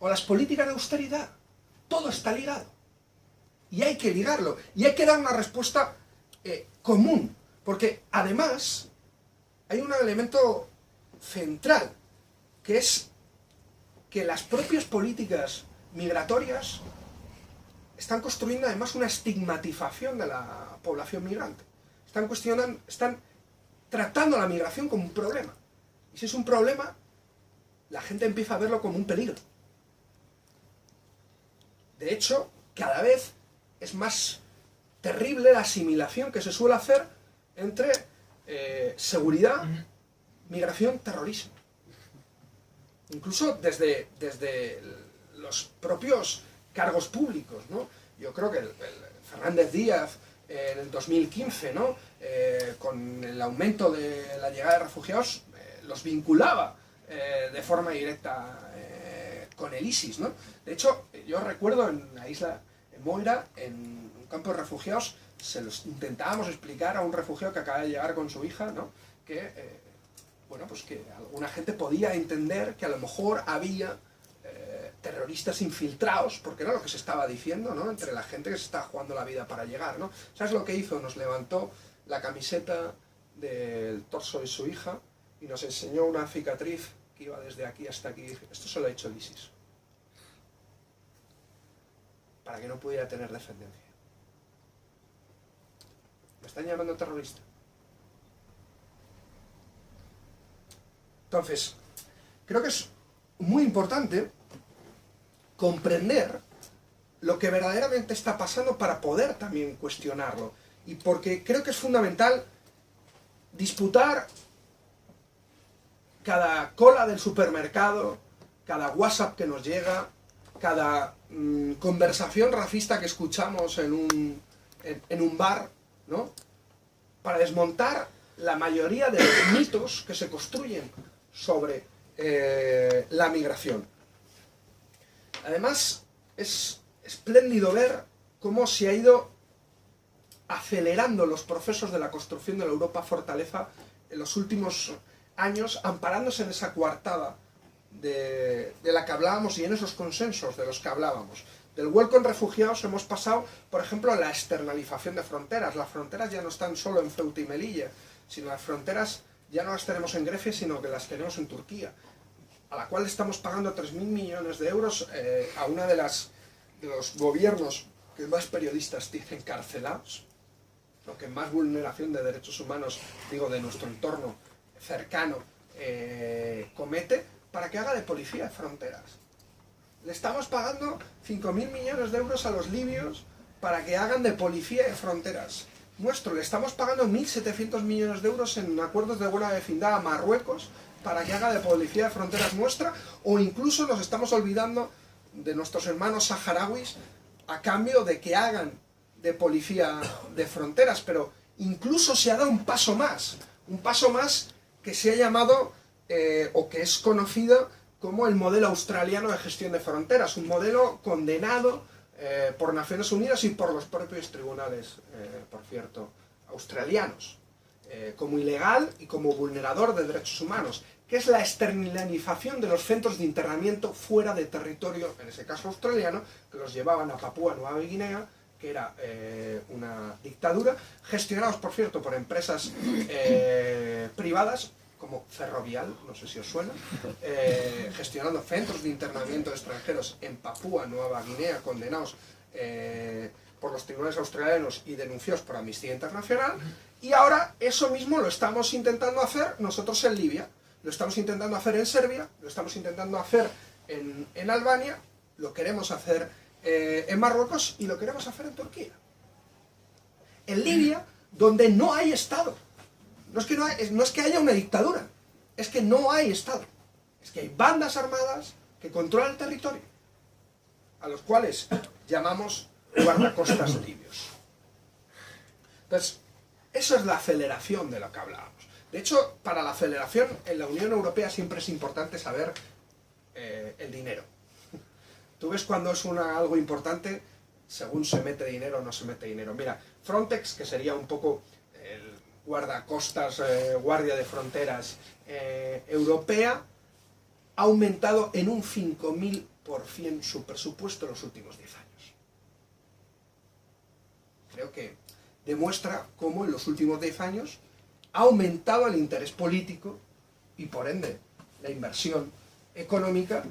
o las políticas de austeridad. Todo está ligado. Y hay que ligarlo, y hay que dar una respuesta común, porque además hay un elemento central, que es que las propias políticas migratorias están construyendo además una estigmatización de la población migrante. Están tratando la migración como un problema. Y si es un problema, la gente empieza a verlo como un peligro. De hecho, cada vez es más terrible la asimilación que se suele hacer entre seguridad, migración, terrorismo. Incluso desde los propios cargos públicos, ¿no? Yo creo que el Fernández Díaz en el 2015, ¿no? Con el aumento de la llegada de refugiados, los vinculaba de forma directa con el ISIS, ¿no? De hecho, yo recuerdo en la isla de Moira, en un campo de refugiados, se los intentábamos explicar a un refugiado que acaba de llegar con su hija, ¿no? Que, bueno, pues que alguna gente podía entender que a lo mejor había terroristas infiltrados, porque era lo que se estaba diciendo, ¿no? Entre la gente que se está jugando la vida para llegar, ¿no? ¿Sabes lo que hizo? Nos levantó la camiseta del torso de su hija y nos enseñó una cicatriz que iba desde aquí hasta aquí. Esto se lo ha hecho el ISIS. para que no pudiera tener descendencia. ¿Me están llamando terrorista? Entonces, creo que es muy importante comprender lo que verdaderamente está pasando para poder también cuestionarlo. Y porque creo que es fundamental disputar cada cola del supermercado, cada WhatsApp que nos llega, cada conversación racista que escuchamos en un bar, ¿no? Para desmontar la mayoría de los mitos que se construyen sobre la migración. Además, es espléndido ver cómo se ha ido acelerando los procesos de la construcción de la Europa fortaleza en los últimos años, amparándose en esa coartada de la que hablábamos y en esos consensos de los que hablábamos. Del welcome refugiados hemos pasado, por ejemplo, a la externalización de fronteras. Las fronteras ya no están solo en Ceuta y Melilla, sino las fronteras ya no las tenemos en Grecia, sino que las tenemos en Turquía, a la cual estamos pagando 3.000 millones de euros a una de los gobiernos que más periodistas dicen encarcelados, lo que más vulneración de derechos humanos, digo, de nuestro entorno cercano, comete, para que haga de policía de fronteras. Le estamos pagando 5.000 millones de euros a los libios para que hagan de policía de fronteras. Le estamos pagando 1.700 millones de euros en acuerdos de buena vecindad a Marruecos para que haga de policía de fronteras nuestra, o incluso nos estamos olvidando de nuestros hermanos saharauis a cambio de que hagan de policía de fronteras. Pero incluso se ha dado un paso más que se ha llamado, o que es conocido como el modelo australiano de gestión de fronteras, un modelo condenado por Naciones Unidas y por los propios tribunales, por cierto, australianos, como ilegal y como vulnerador de derechos humanos, que es la externalización de los centros de internamiento fuera de territorio, en ese caso australiano, que los llevaban a Papúa Nueva Guinea, que era una dictadura, gestionados, por cierto, por empresas privadas, como Ferrovial, no sé si os suena, gestionando centros de internamiento de extranjeros en Papúa Nueva Guinea, condenados por los tribunales australianos y denunciados por Amnistía Internacional. Y ahora eso mismo lo estamos intentando hacer nosotros en Libia, lo estamos intentando hacer en Serbia, lo estamos intentando hacer en Albania, lo queremos hacer en Marruecos y lo queremos hacer en Turquía. En Libia, donde no hay Estado. No es que haya una dictadura, es que no hay Estado. Es que hay bandas armadas que controlan el territorio, a los cuales llamamos guardacostas libios. Entonces, eso es la aceleración de la que hablábamos. De hecho, para la aceleración en la Unión Europea siempre es importante saber el dinero. Tú ves cuando es algo importante, según se mete dinero o no se mete dinero. Mira, Frontex, que sería un poco el guardacostas, guardia de fronteras europea, ha aumentado en un 5.000% su presupuesto en los últimos 10 años. Creo que demuestra cómo en los últimos 10 años ha aumentado el interés político y por ende la inversión económica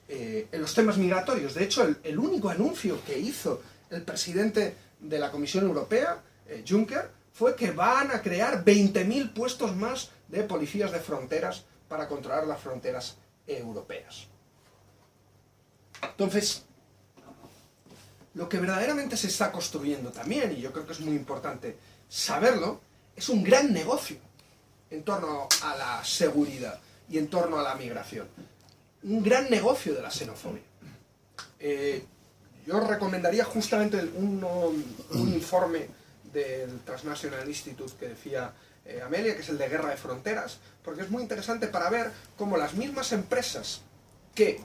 en los temas migratorios. De hecho, el único anuncio que hizo el presidente de la Comisión Europea, Juncker, fue que van a crear 20.000 puestos más de policías de fronteras para controlar las fronteras europeas. Entonces, lo que verdaderamente se está construyendo también, y yo creo que es muy importante saberlo, es un gran negocio en torno a la seguridad y en torno a la migración. Un gran negocio de la xenofobia. Yo recomendaría justamente un informe del Transnational Institute que decía Amelia, que es el de Guerra de Fronteras, porque es muy interesante para ver cómo las mismas empresas que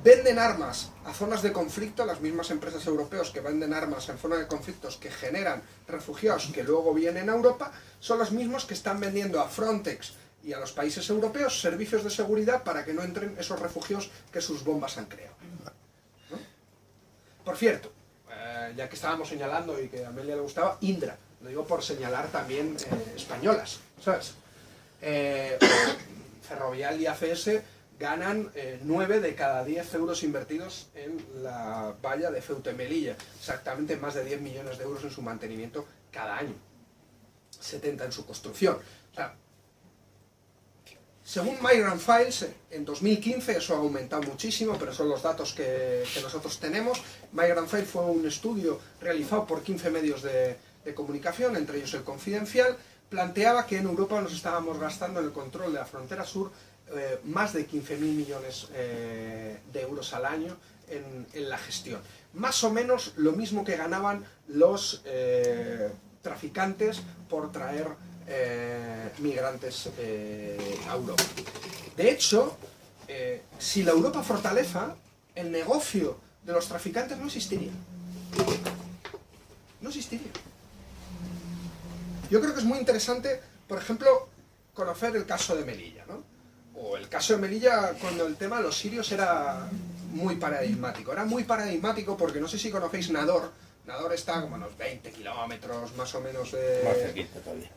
venden armas a zonas de conflicto, las mismas empresas europeas que venden armas en zonas de conflictos que generan refugiados que luego vienen a Europa, son los mismos que están vendiendo a Frontex y a los países europeos servicios de seguridad para que no entren esos refugiados que sus bombas han creado, ¿no? Por cierto, ya que estábamos señalando y que a Amelia le gustaba, Indra, lo digo por señalar también españolas, ¿sabes? Ferrovial y ACS ganan 9 de cada 10 euros invertidos en la valla de Ceuta y Melilla, exactamente más de 10 millones de euros en su mantenimiento cada año, 70 en su construcción. O sea, según Migrant Files, en 2015, eso ha aumentado muchísimo, pero son los datos que nosotros tenemos. Migrant Files fue un estudio realizado por 15 medios de comunicación, entre ellos El Confidencial, planteaba que en Europa nos estábamos gastando en el control de la frontera sur más de 15.000 millones de euros al año en la gestión. Más o menos lo mismo que ganaban los traficantes por traer migrantes a Europa. De hecho, si la Europa fortaleza, el negocio de los traficantes no existiría. No existiría. Yo creo que es muy interesante, por ejemplo, conocer el caso de Melilla, ¿no? O el caso de Melilla cuando el tema de los sirios era muy paradigmático. Era muy paradigmático porque no sé si conocéis Nador. Nador está como a unos 20 kilómetros más o menos de... Más cerquita todavía.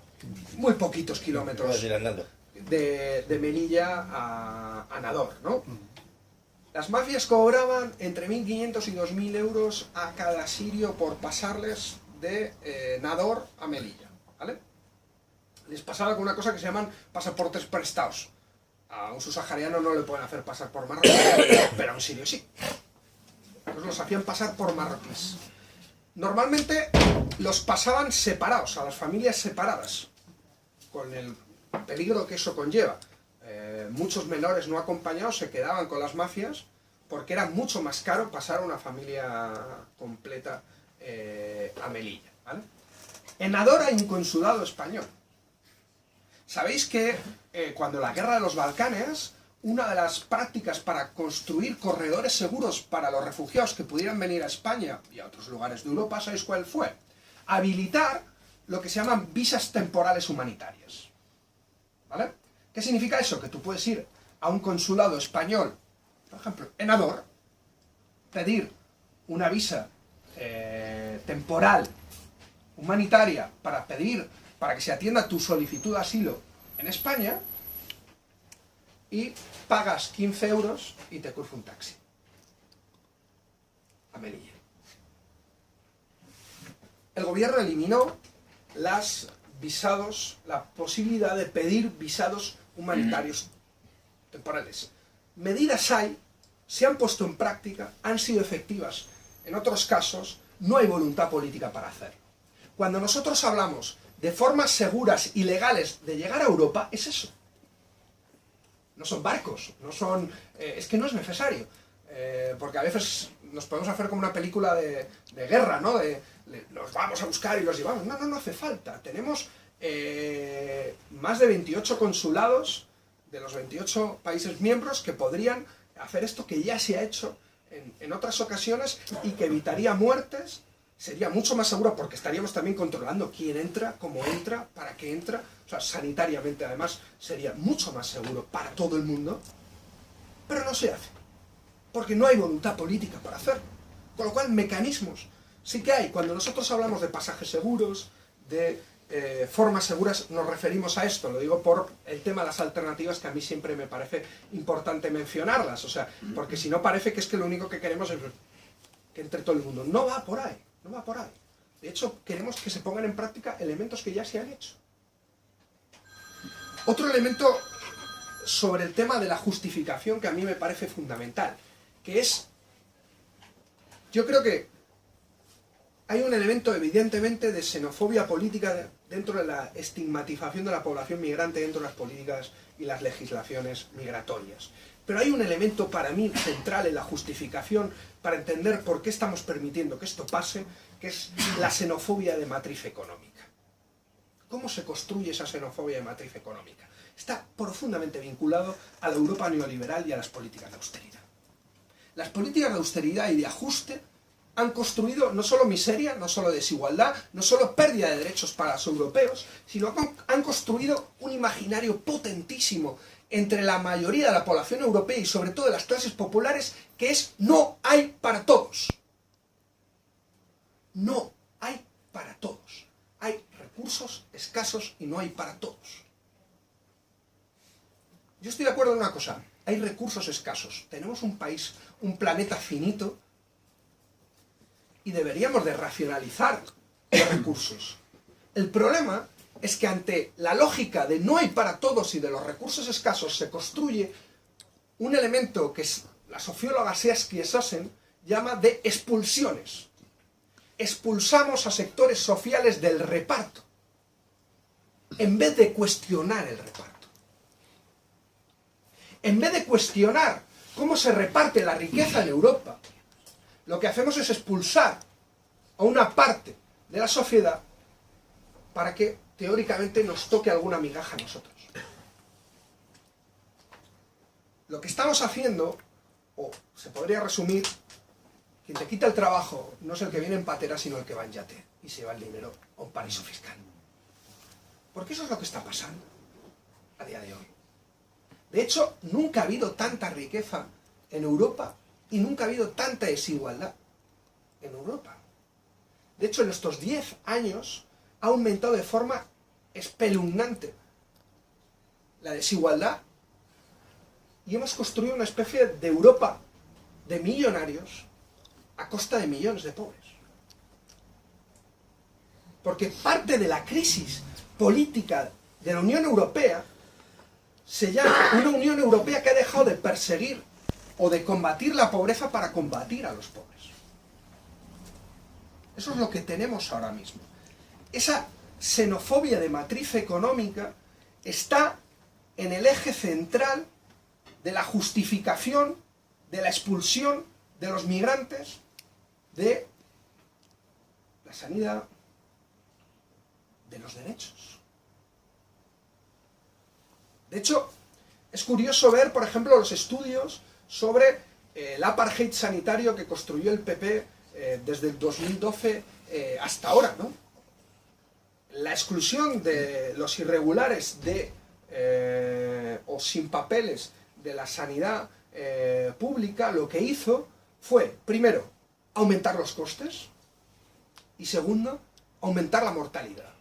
Muy poquitos kilómetros Puedes ir andando. de Melilla a Nador, ¿no? Las mafias cobraban entre 1.500 y 2.000 euros a cada sirio por pasarles de Nador a Melilla, ¿vale? Les pasaba con una cosa que se llaman pasaportes prestados. A un subsahariano no le pueden hacer pasar por marroquí, pero a un sirio sí. Entonces los hacían pasar por marroquíes. Normalmente los pasaban separados, a las familias separadas, con el peligro que eso conlleva. Muchos menores no acompañados se quedaban con las mafias porque era mucho más caro pasar a una familia completa a Melilla, ¿vale? En Nador hay un consulado español. Sabéis que cuando la guerra de los Balcanes, una de las prácticas para construir corredores seguros para los refugiados que pudieran venir a España y a otros lugares de Europa, ¿sabéis cuál fue? Habilitar lo que se llaman visas temporales humanitarias. ¿Vale? ¿Qué significa eso? Que tú puedes ir a un consulado español, por ejemplo, en Nador, pedir una visa temporal humanitaria para que se atienda tu solicitud de asilo en España, y pagas 15 euros y te cruza un taxi a Melilla. El gobierno eliminó la posibilidad de pedir visados humanitarios temporales. Medidas hay, se han puesto en práctica, han sido efectivas. En otros casos no hay voluntad política para hacerlo. Cuando nosotros hablamos de formas seguras y legales de llegar a Europa, es eso. No son barcos, no son... es que no es necesario. Porque a veces nos podemos hacer como una película de guerra, ¿no? Los vamos a buscar y los llevamos. No hace falta. Tenemos más de 28 consulados de los 28 países miembros que podrían hacer esto que ya se ha hecho en otras ocasiones y que evitaría muertes. Sería mucho más seguro porque estaríamos también controlando quién entra, cómo entra, para qué entra. O sea, sanitariamente además sería mucho más seguro para todo el mundo. Pero no se hace. Porque no hay voluntad política para hacerlo. Con lo cual, mecanismos sí que hay. Cuando nosotros hablamos de pasajes seguros, de formas seguras, nos referimos a esto. Lo digo por el tema de las alternativas, que a mí siempre me parece importante mencionarlas. O sea, porque si no parece que es que lo único que queremos es que entre todo el mundo. No va por ahí. No va por ahí. De hecho, queremos que se pongan en práctica elementos que ya se han hecho. Otro elemento sobre el tema de la justificación que a mí me parece fundamental, que es, yo creo que hay un elemento evidentemente de xenofobia política dentro de la estigmatización de la población migrante dentro de las políticas y las legislaciones migratorias. Pero hay un elemento para mí central en la justificación para entender por qué estamos permitiendo que esto pase, que es la xenofobia de matriz económica. ¿Cómo se construye esa xenofobia de matriz económica? Está profundamente vinculado a la Europa neoliberal y a las políticas de austeridad. Las políticas de austeridad y de ajuste han construido no solo miseria, no solo desigualdad, no solo pérdida de derechos para los europeos, sino que han construido un imaginario potentísimo entre la mayoría de la población europea y sobre todo de las clases populares, que es no hay para todos. No hay para todos. Hay recursos escasos y no hay para todos. Yo estoy de acuerdo en una cosa. hay recursos escasos. Tenemos un país, un planeta finito, y deberíamos de racionalizar los recursos. El problema es que ante la lógica de no hay para todos y de los recursos escasos se construye un elemento que la socióloga Seaski Esasen llama de expulsiones. Expulsamos a sectores sociales del reparto, en vez de cuestionar el reparto. En vez de cuestionar cómo se reparte la riqueza en Europa, lo que hacemos es expulsar a una parte de la sociedad para que teóricamente nos toque alguna migaja a nosotros. Lo que estamos haciendo, o se podría resumir, quien te quita el trabajo no es el que viene en patera, sino el que va en yate y se lleva el dinero a un paraíso fiscal. Porque eso es lo que está pasando a día de hoy. De hecho, nunca ha habido tanta riqueza en Europa y nunca ha habido tanta desigualdad en Europa. De hecho, en estos 10 años ha aumentado de forma espeluznante la desigualdad y hemos construido una especie de Europa de millonarios a costa de millones de pobres. Porque parte de la crisis política de la Unión Europea se llama una Unión Europea que ha dejado de perseguir o de combatir la pobreza para combatir a los pobres. Eso es lo que tenemos ahora mismo. Esa xenofobia de matriz económica está en el eje central de la justificación de la expulsión de los migrantes de la sanidad, de los derechos. De hecho, es curioso ver, por ejemplo, los estudios sobre el apartheid sanitario que construyó el PP desde el 2012 hasta ahora, ¿no? La exclusión de los irregulares o sin papeles de la sanidad pública lo que hizo fue, primero, aumentar los costes y segundo, aumentar la mortalidad.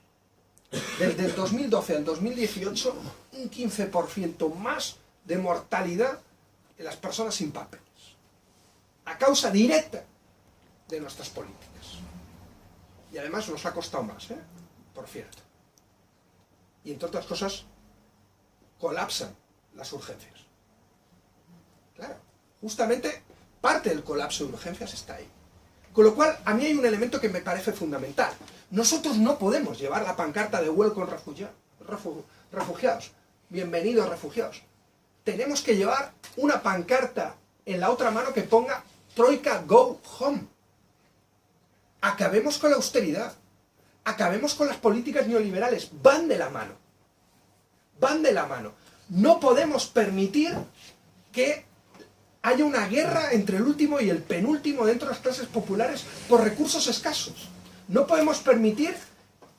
Desde el 2012 al 2018, un 15% más de mortalidad en las personas sin papeles, a causa directa de nuestras políticas. Y además nos ha costado más, por cierto. Y entre otras cosas, colapsan las urgencias. Claro, justamente parte del colapso de urgencias está ahí. Con lo cual, a mí hay un elemento que me parece fundamental. Nosotros no podemos llevar la pancarta de Welcome refugiados, bienvenidos refugiados. Tenemos que llevar una pancarta en la otra mano que ponga Troika Go Home. Acabemos con la austeridad, acabemos con las políticas neoliberales, van de la mano. Van de la mano. No podemos permitir que haya una guerra entre el último y el penúltimo dentro de las clases populares por recursos escasos. No podemos permitir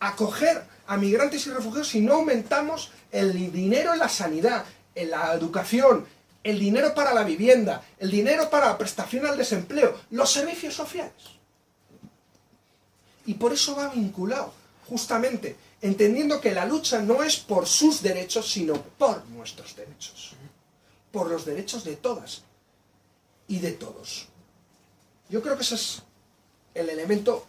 acoger a migrantes y refugiados si no aumentamos el dinero en la sanidad, en la educación, el dinero para la vivienda, el dinero para la prestación al desempleo, los servicios sociales. Y por eso va vinculado, justamente, entendiendo que la lucha no es por sus derechos, sino por nuestros derechos. Por los derechos de todas y de todos. Yo creo que ese es el elemento,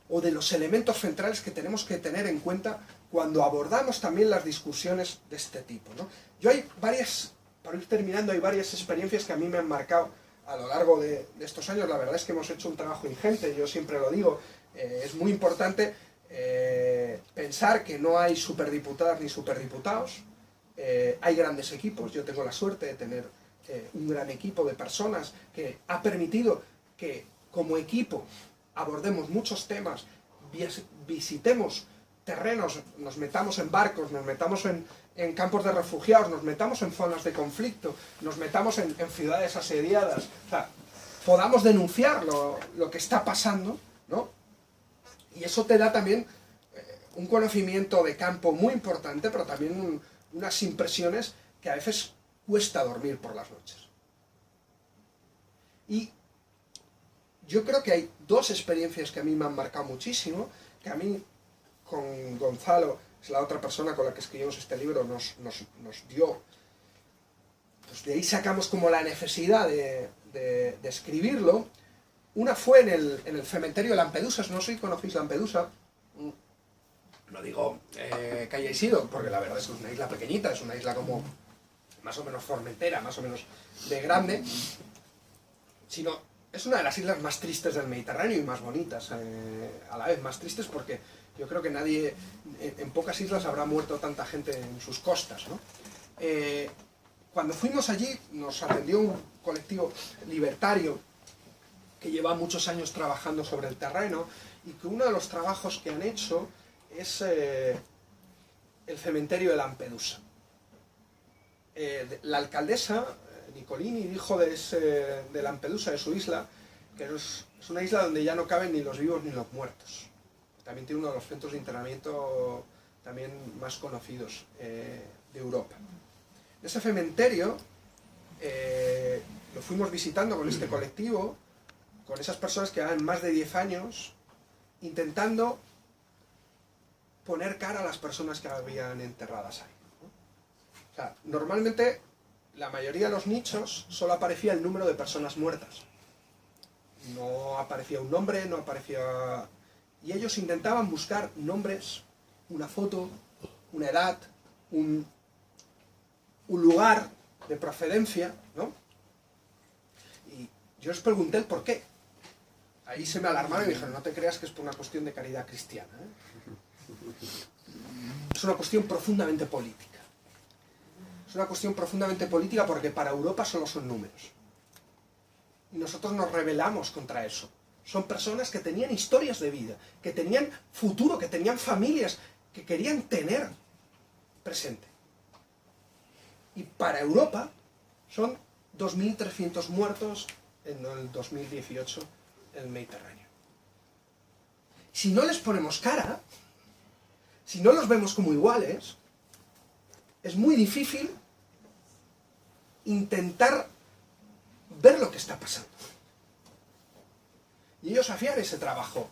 o de los elementos centrales que tenemos que tener en cuenta cuando abordamos también las discusiones de este tipo, ¿no? Yo hay varias, para ir terminando, hay varias experiencias que a mí me han marcado a lo largo de estos años. La verdad es que hemos hecho un trabajo ingente, yo siempre lo digo, es muy importante pensar que no hay superdiputadas ni superdiputados, hay grandes equipos. Yo tengo la suerte de tener un gran equipo de personas que ha permitido que como equipo abordemos muchos temas, visitemos terrenos, nos metamos en barcos, nos metamos en campos de refugiados, nos metamos en zonas de conflicto, nos metamos en ciudades asediadas, o sea, podamos denunciar lo que está pasando, ¿no? Y eso te da también un conocimiento de campo muy importante, pero también unas impresiones que a veces cuesta dormir por las noches. Y yo creo que hay dos experiencias que a mí me han marcado muchísimo, que a mí, con Gonzalo, es la otra persona con la que escribimos este libro, nos dio pues de ahí sacamos como la necesidad de escribirlo. Una fue en el cementerio de Lampedusa, no sé si conocéis Lampedusa. No digo que hayáis ido, porque la verdad es que es una isla pequeñita, es una isla como más o menos Formentera, más o menos de grande, sino es una de las islas más tristes del Mediterráneo y más bonitas, a la vez más tristes porque yo creo que nadie, en pocas islas habrá muerto tanta gente en sus costas, ¿no? Cuando fuimos allí nos atendió un colectivo libertario que lleva muchos años trabajando sobre el terreno y que uno de los trabajos que han hecho es el cementerio de Lampedusa. La alcaldesa, Nicolini, dijo de Lampedusa, de su isla, que es una isla donde ya no caben ni los vivos ni los muertos. También tiene uno de los centros de internamiento también más conocidos de Europa. Ese cementerio lo fuimos visitando con este colectivo, con esas personas que llevan más de 10 años intentando poner cara a las personas que habían enterradas ahí, ¿no? O sea, normalmente la mayoría de los nichos solo aparecía el número de personas muertas. No aparecía un nombre, no aparecía... Y ellos intentaban buscar nombres, una foto, una edad, un lugar de procedencia, ¿no? Y yo les pregunté el por qué. Ahí se me alarmaron y me dijeron, no te creas que es por una cuestión de caridad cristiana, ¿eh? Es una cuestión profundamente política. Es una cuestión profundamente política porque para Europa solo son números. Y nosotros nos rebelamos contra eso. Son personas que tenían historias de vida, que tenían futuro, que tenían familias, que querían tener presente. Y para Europa son 2.300 muertos en el 2018 en el Mediterráneo. Si no les ponemos cara, si no los vemos como iguales, es muy difícil intentar ver lo que está pasando. Y ellos hacían ese trabajo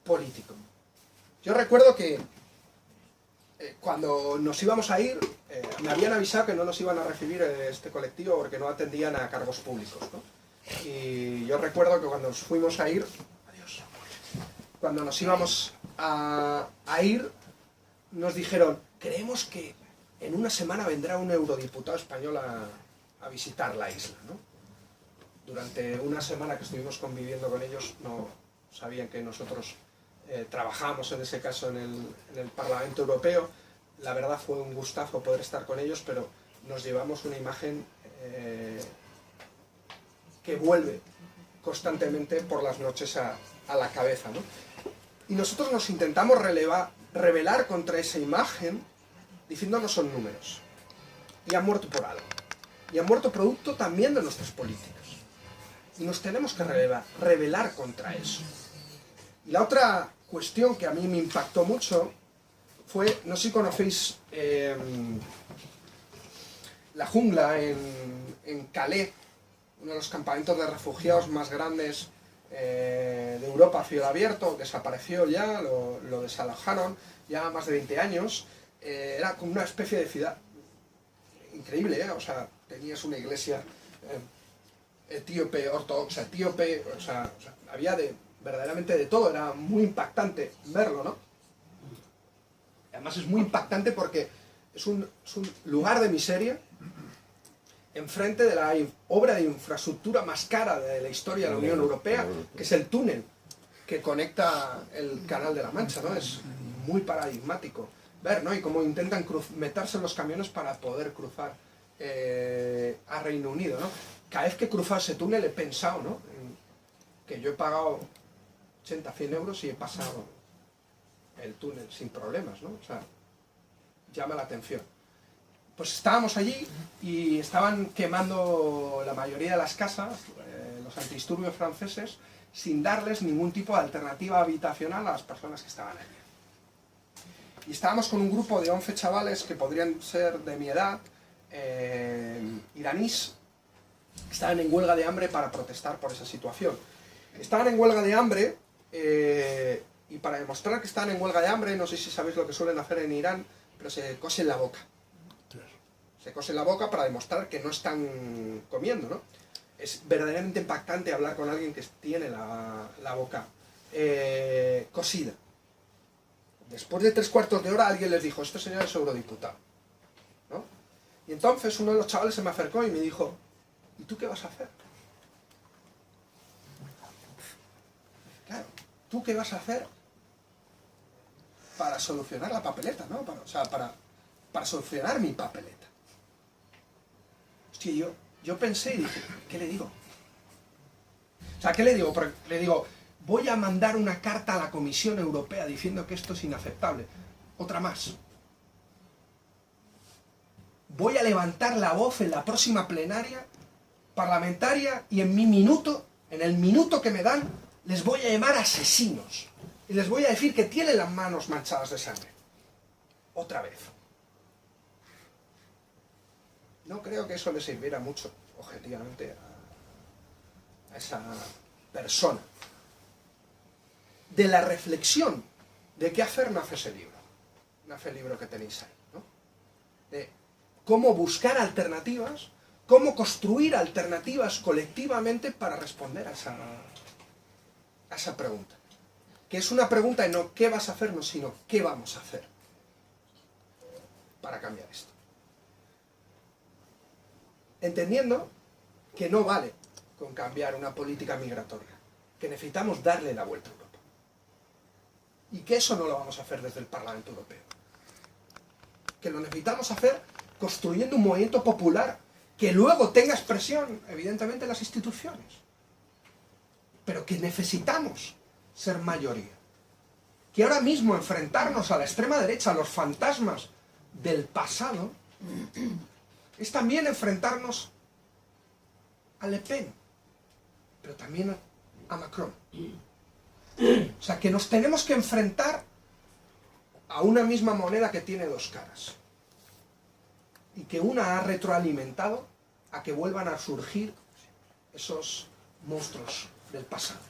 político. Yo recuerdo que cuando nos íbamos a ir, me habían avisado que no nos iban a recibir este colectivo porque no atendían a cargos públicos, ¿no? Y yo recuerdo que cuando nos fuimos a ir, cuando nos íbamos a ir, nos dijeron, creemos que en una semana vendrá un eurodiputado español a visitar la isla, ¿no? Durante una semana que estuvimos conviviendo con ellos, no sabían que nosotros trabajamos en ese caso en el Parlamento Europeo. La verdad fue un gustazo poder estar con ellos, pero nos llevamos una imagen que vuelve constantemente por las noches a la cabeza, ¿no? Y nosotros nos intentamos rebelar contra esa imagen diciendo no son números. Y han muerto por algo. Y han muerto producto también de nuestras políticas. Y nos tenemos que rebelar contra eso. Y la otra cuestión que a mí me impactó mucho fue, no sé si conocéis la jungla en Calais, uno de los campamentos de refugiados más grandes de Europa a cielo abierto. Desapareció ya, lo desalojaron ya más de 20 años. Era como una especie de ciudad increíble, ¿eh? O sea, tenías una iglesia etíope, ortodoxa, etíope, o sea, había verdaderamente de todo. Era muy impactante verlo, ¿no? Además es muy impactante porque es un lugar de miseria enfrente de la obra de infraestructura más cara de la historia de la Unión Europea, que es el túnel que conecta el Canal de la Mancha, ¿no? Es muy paradigmático ver, ¿no? Y cómo intentan meterse en los camiones para poder cruzar a Reino Unido, ¿no? Cada vez que he cruzado ese túnel he pensado, ¿no? Que yo he pagado 80, 100 euros y he pasado el túnel sin problemas, ¿no? O sea, llama la atención. Pues estábamos allí y estaban quemando la mayoría de las casas, los antidisturbios franceses, sin darles ningún tipo de alternativa habitacional a las personas que estaban allí. Y estábamos con un grupo de 11 chavales que podrían ser de mi edad, iraníes, que estaban en huelga de hambre para protestar por esa situación. Estaban en huelga de hambre y para demostrar que estaban en huelga de hambre, no sé si sabéis lo que suelen hacer en Irán, pero se cosen la boca. Se cosen la boca para demostrar que no están comiendo, ¿no? Es verdaderamente impactante hablar con alguien que tiene la boca cosida. Después de 3/4 de hora alguien les dijo, este señor es eurodiputado, ¿no? Y entonces uno de los chavales se me acercó y me dijo, ¿y tú qué vas a hacer? Claro, ¿tú qué vas a hacer para solucionar la papeleta, ¿no? Para solucionar mi papeleta. Hostia, yo pensé y dije, ¿qué le digo? O sea, ¿qué le digo? Le digo, voy a mandar una carta a la Comisión Europea diciendo que esto es inaceptable. Otra más. Voy a levantar la voz en la próxima plenaria parlamentaria y en el minuto que me dan, les voy a llamar asesinos. Y les voy a decir que tienen las manos manchadas de sangre. Otra vez. No creo que eso le sirviera mucho, objetivamente, a esa persona. De la reflexión de qué hacer nace ese libro. Nace el libro que tenéis ahí, ¿no? De cómo buscar alternativas, cómo construir alternativas colectivamente para responder a esa pregunta. Que es una pregunta de no qué vas a hacer, no, sino qué vamos a hacer para cambiar esto. Entendiendo que no vale con cambiar una política migratoria, que necesitamos darle la vuelta a Europa. Y que eso no lo vamos a hacer desde el Parlamento Europeo. Que lo necesitamos hacer construyendo un movimiento popular que luego tenga expresión, evidentemente, en las instituciones. Pero que necesitamos ser mayoría. Que ahora mismo enfrentarnos a la extrema derecha, a los fantasmas del pasado, es también enfrentarnos a Le Pen, pero también a Macron. O sea, que nos tenemos que enfrentar a una misma moneda que tiene dos caras. Y que una ha retroalimentado a que vuelvan a surgir esos monstruos del pasado.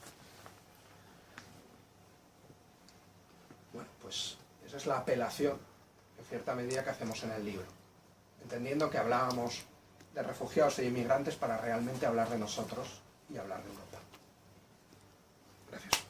Bueno, pues esa es la apelación, en cierta medida, que hacemos en el libro. Entendiendo que hablábamos de refugiados e inmigrantes para realmente hablar de nosotros y hablar de Europa. Gracias.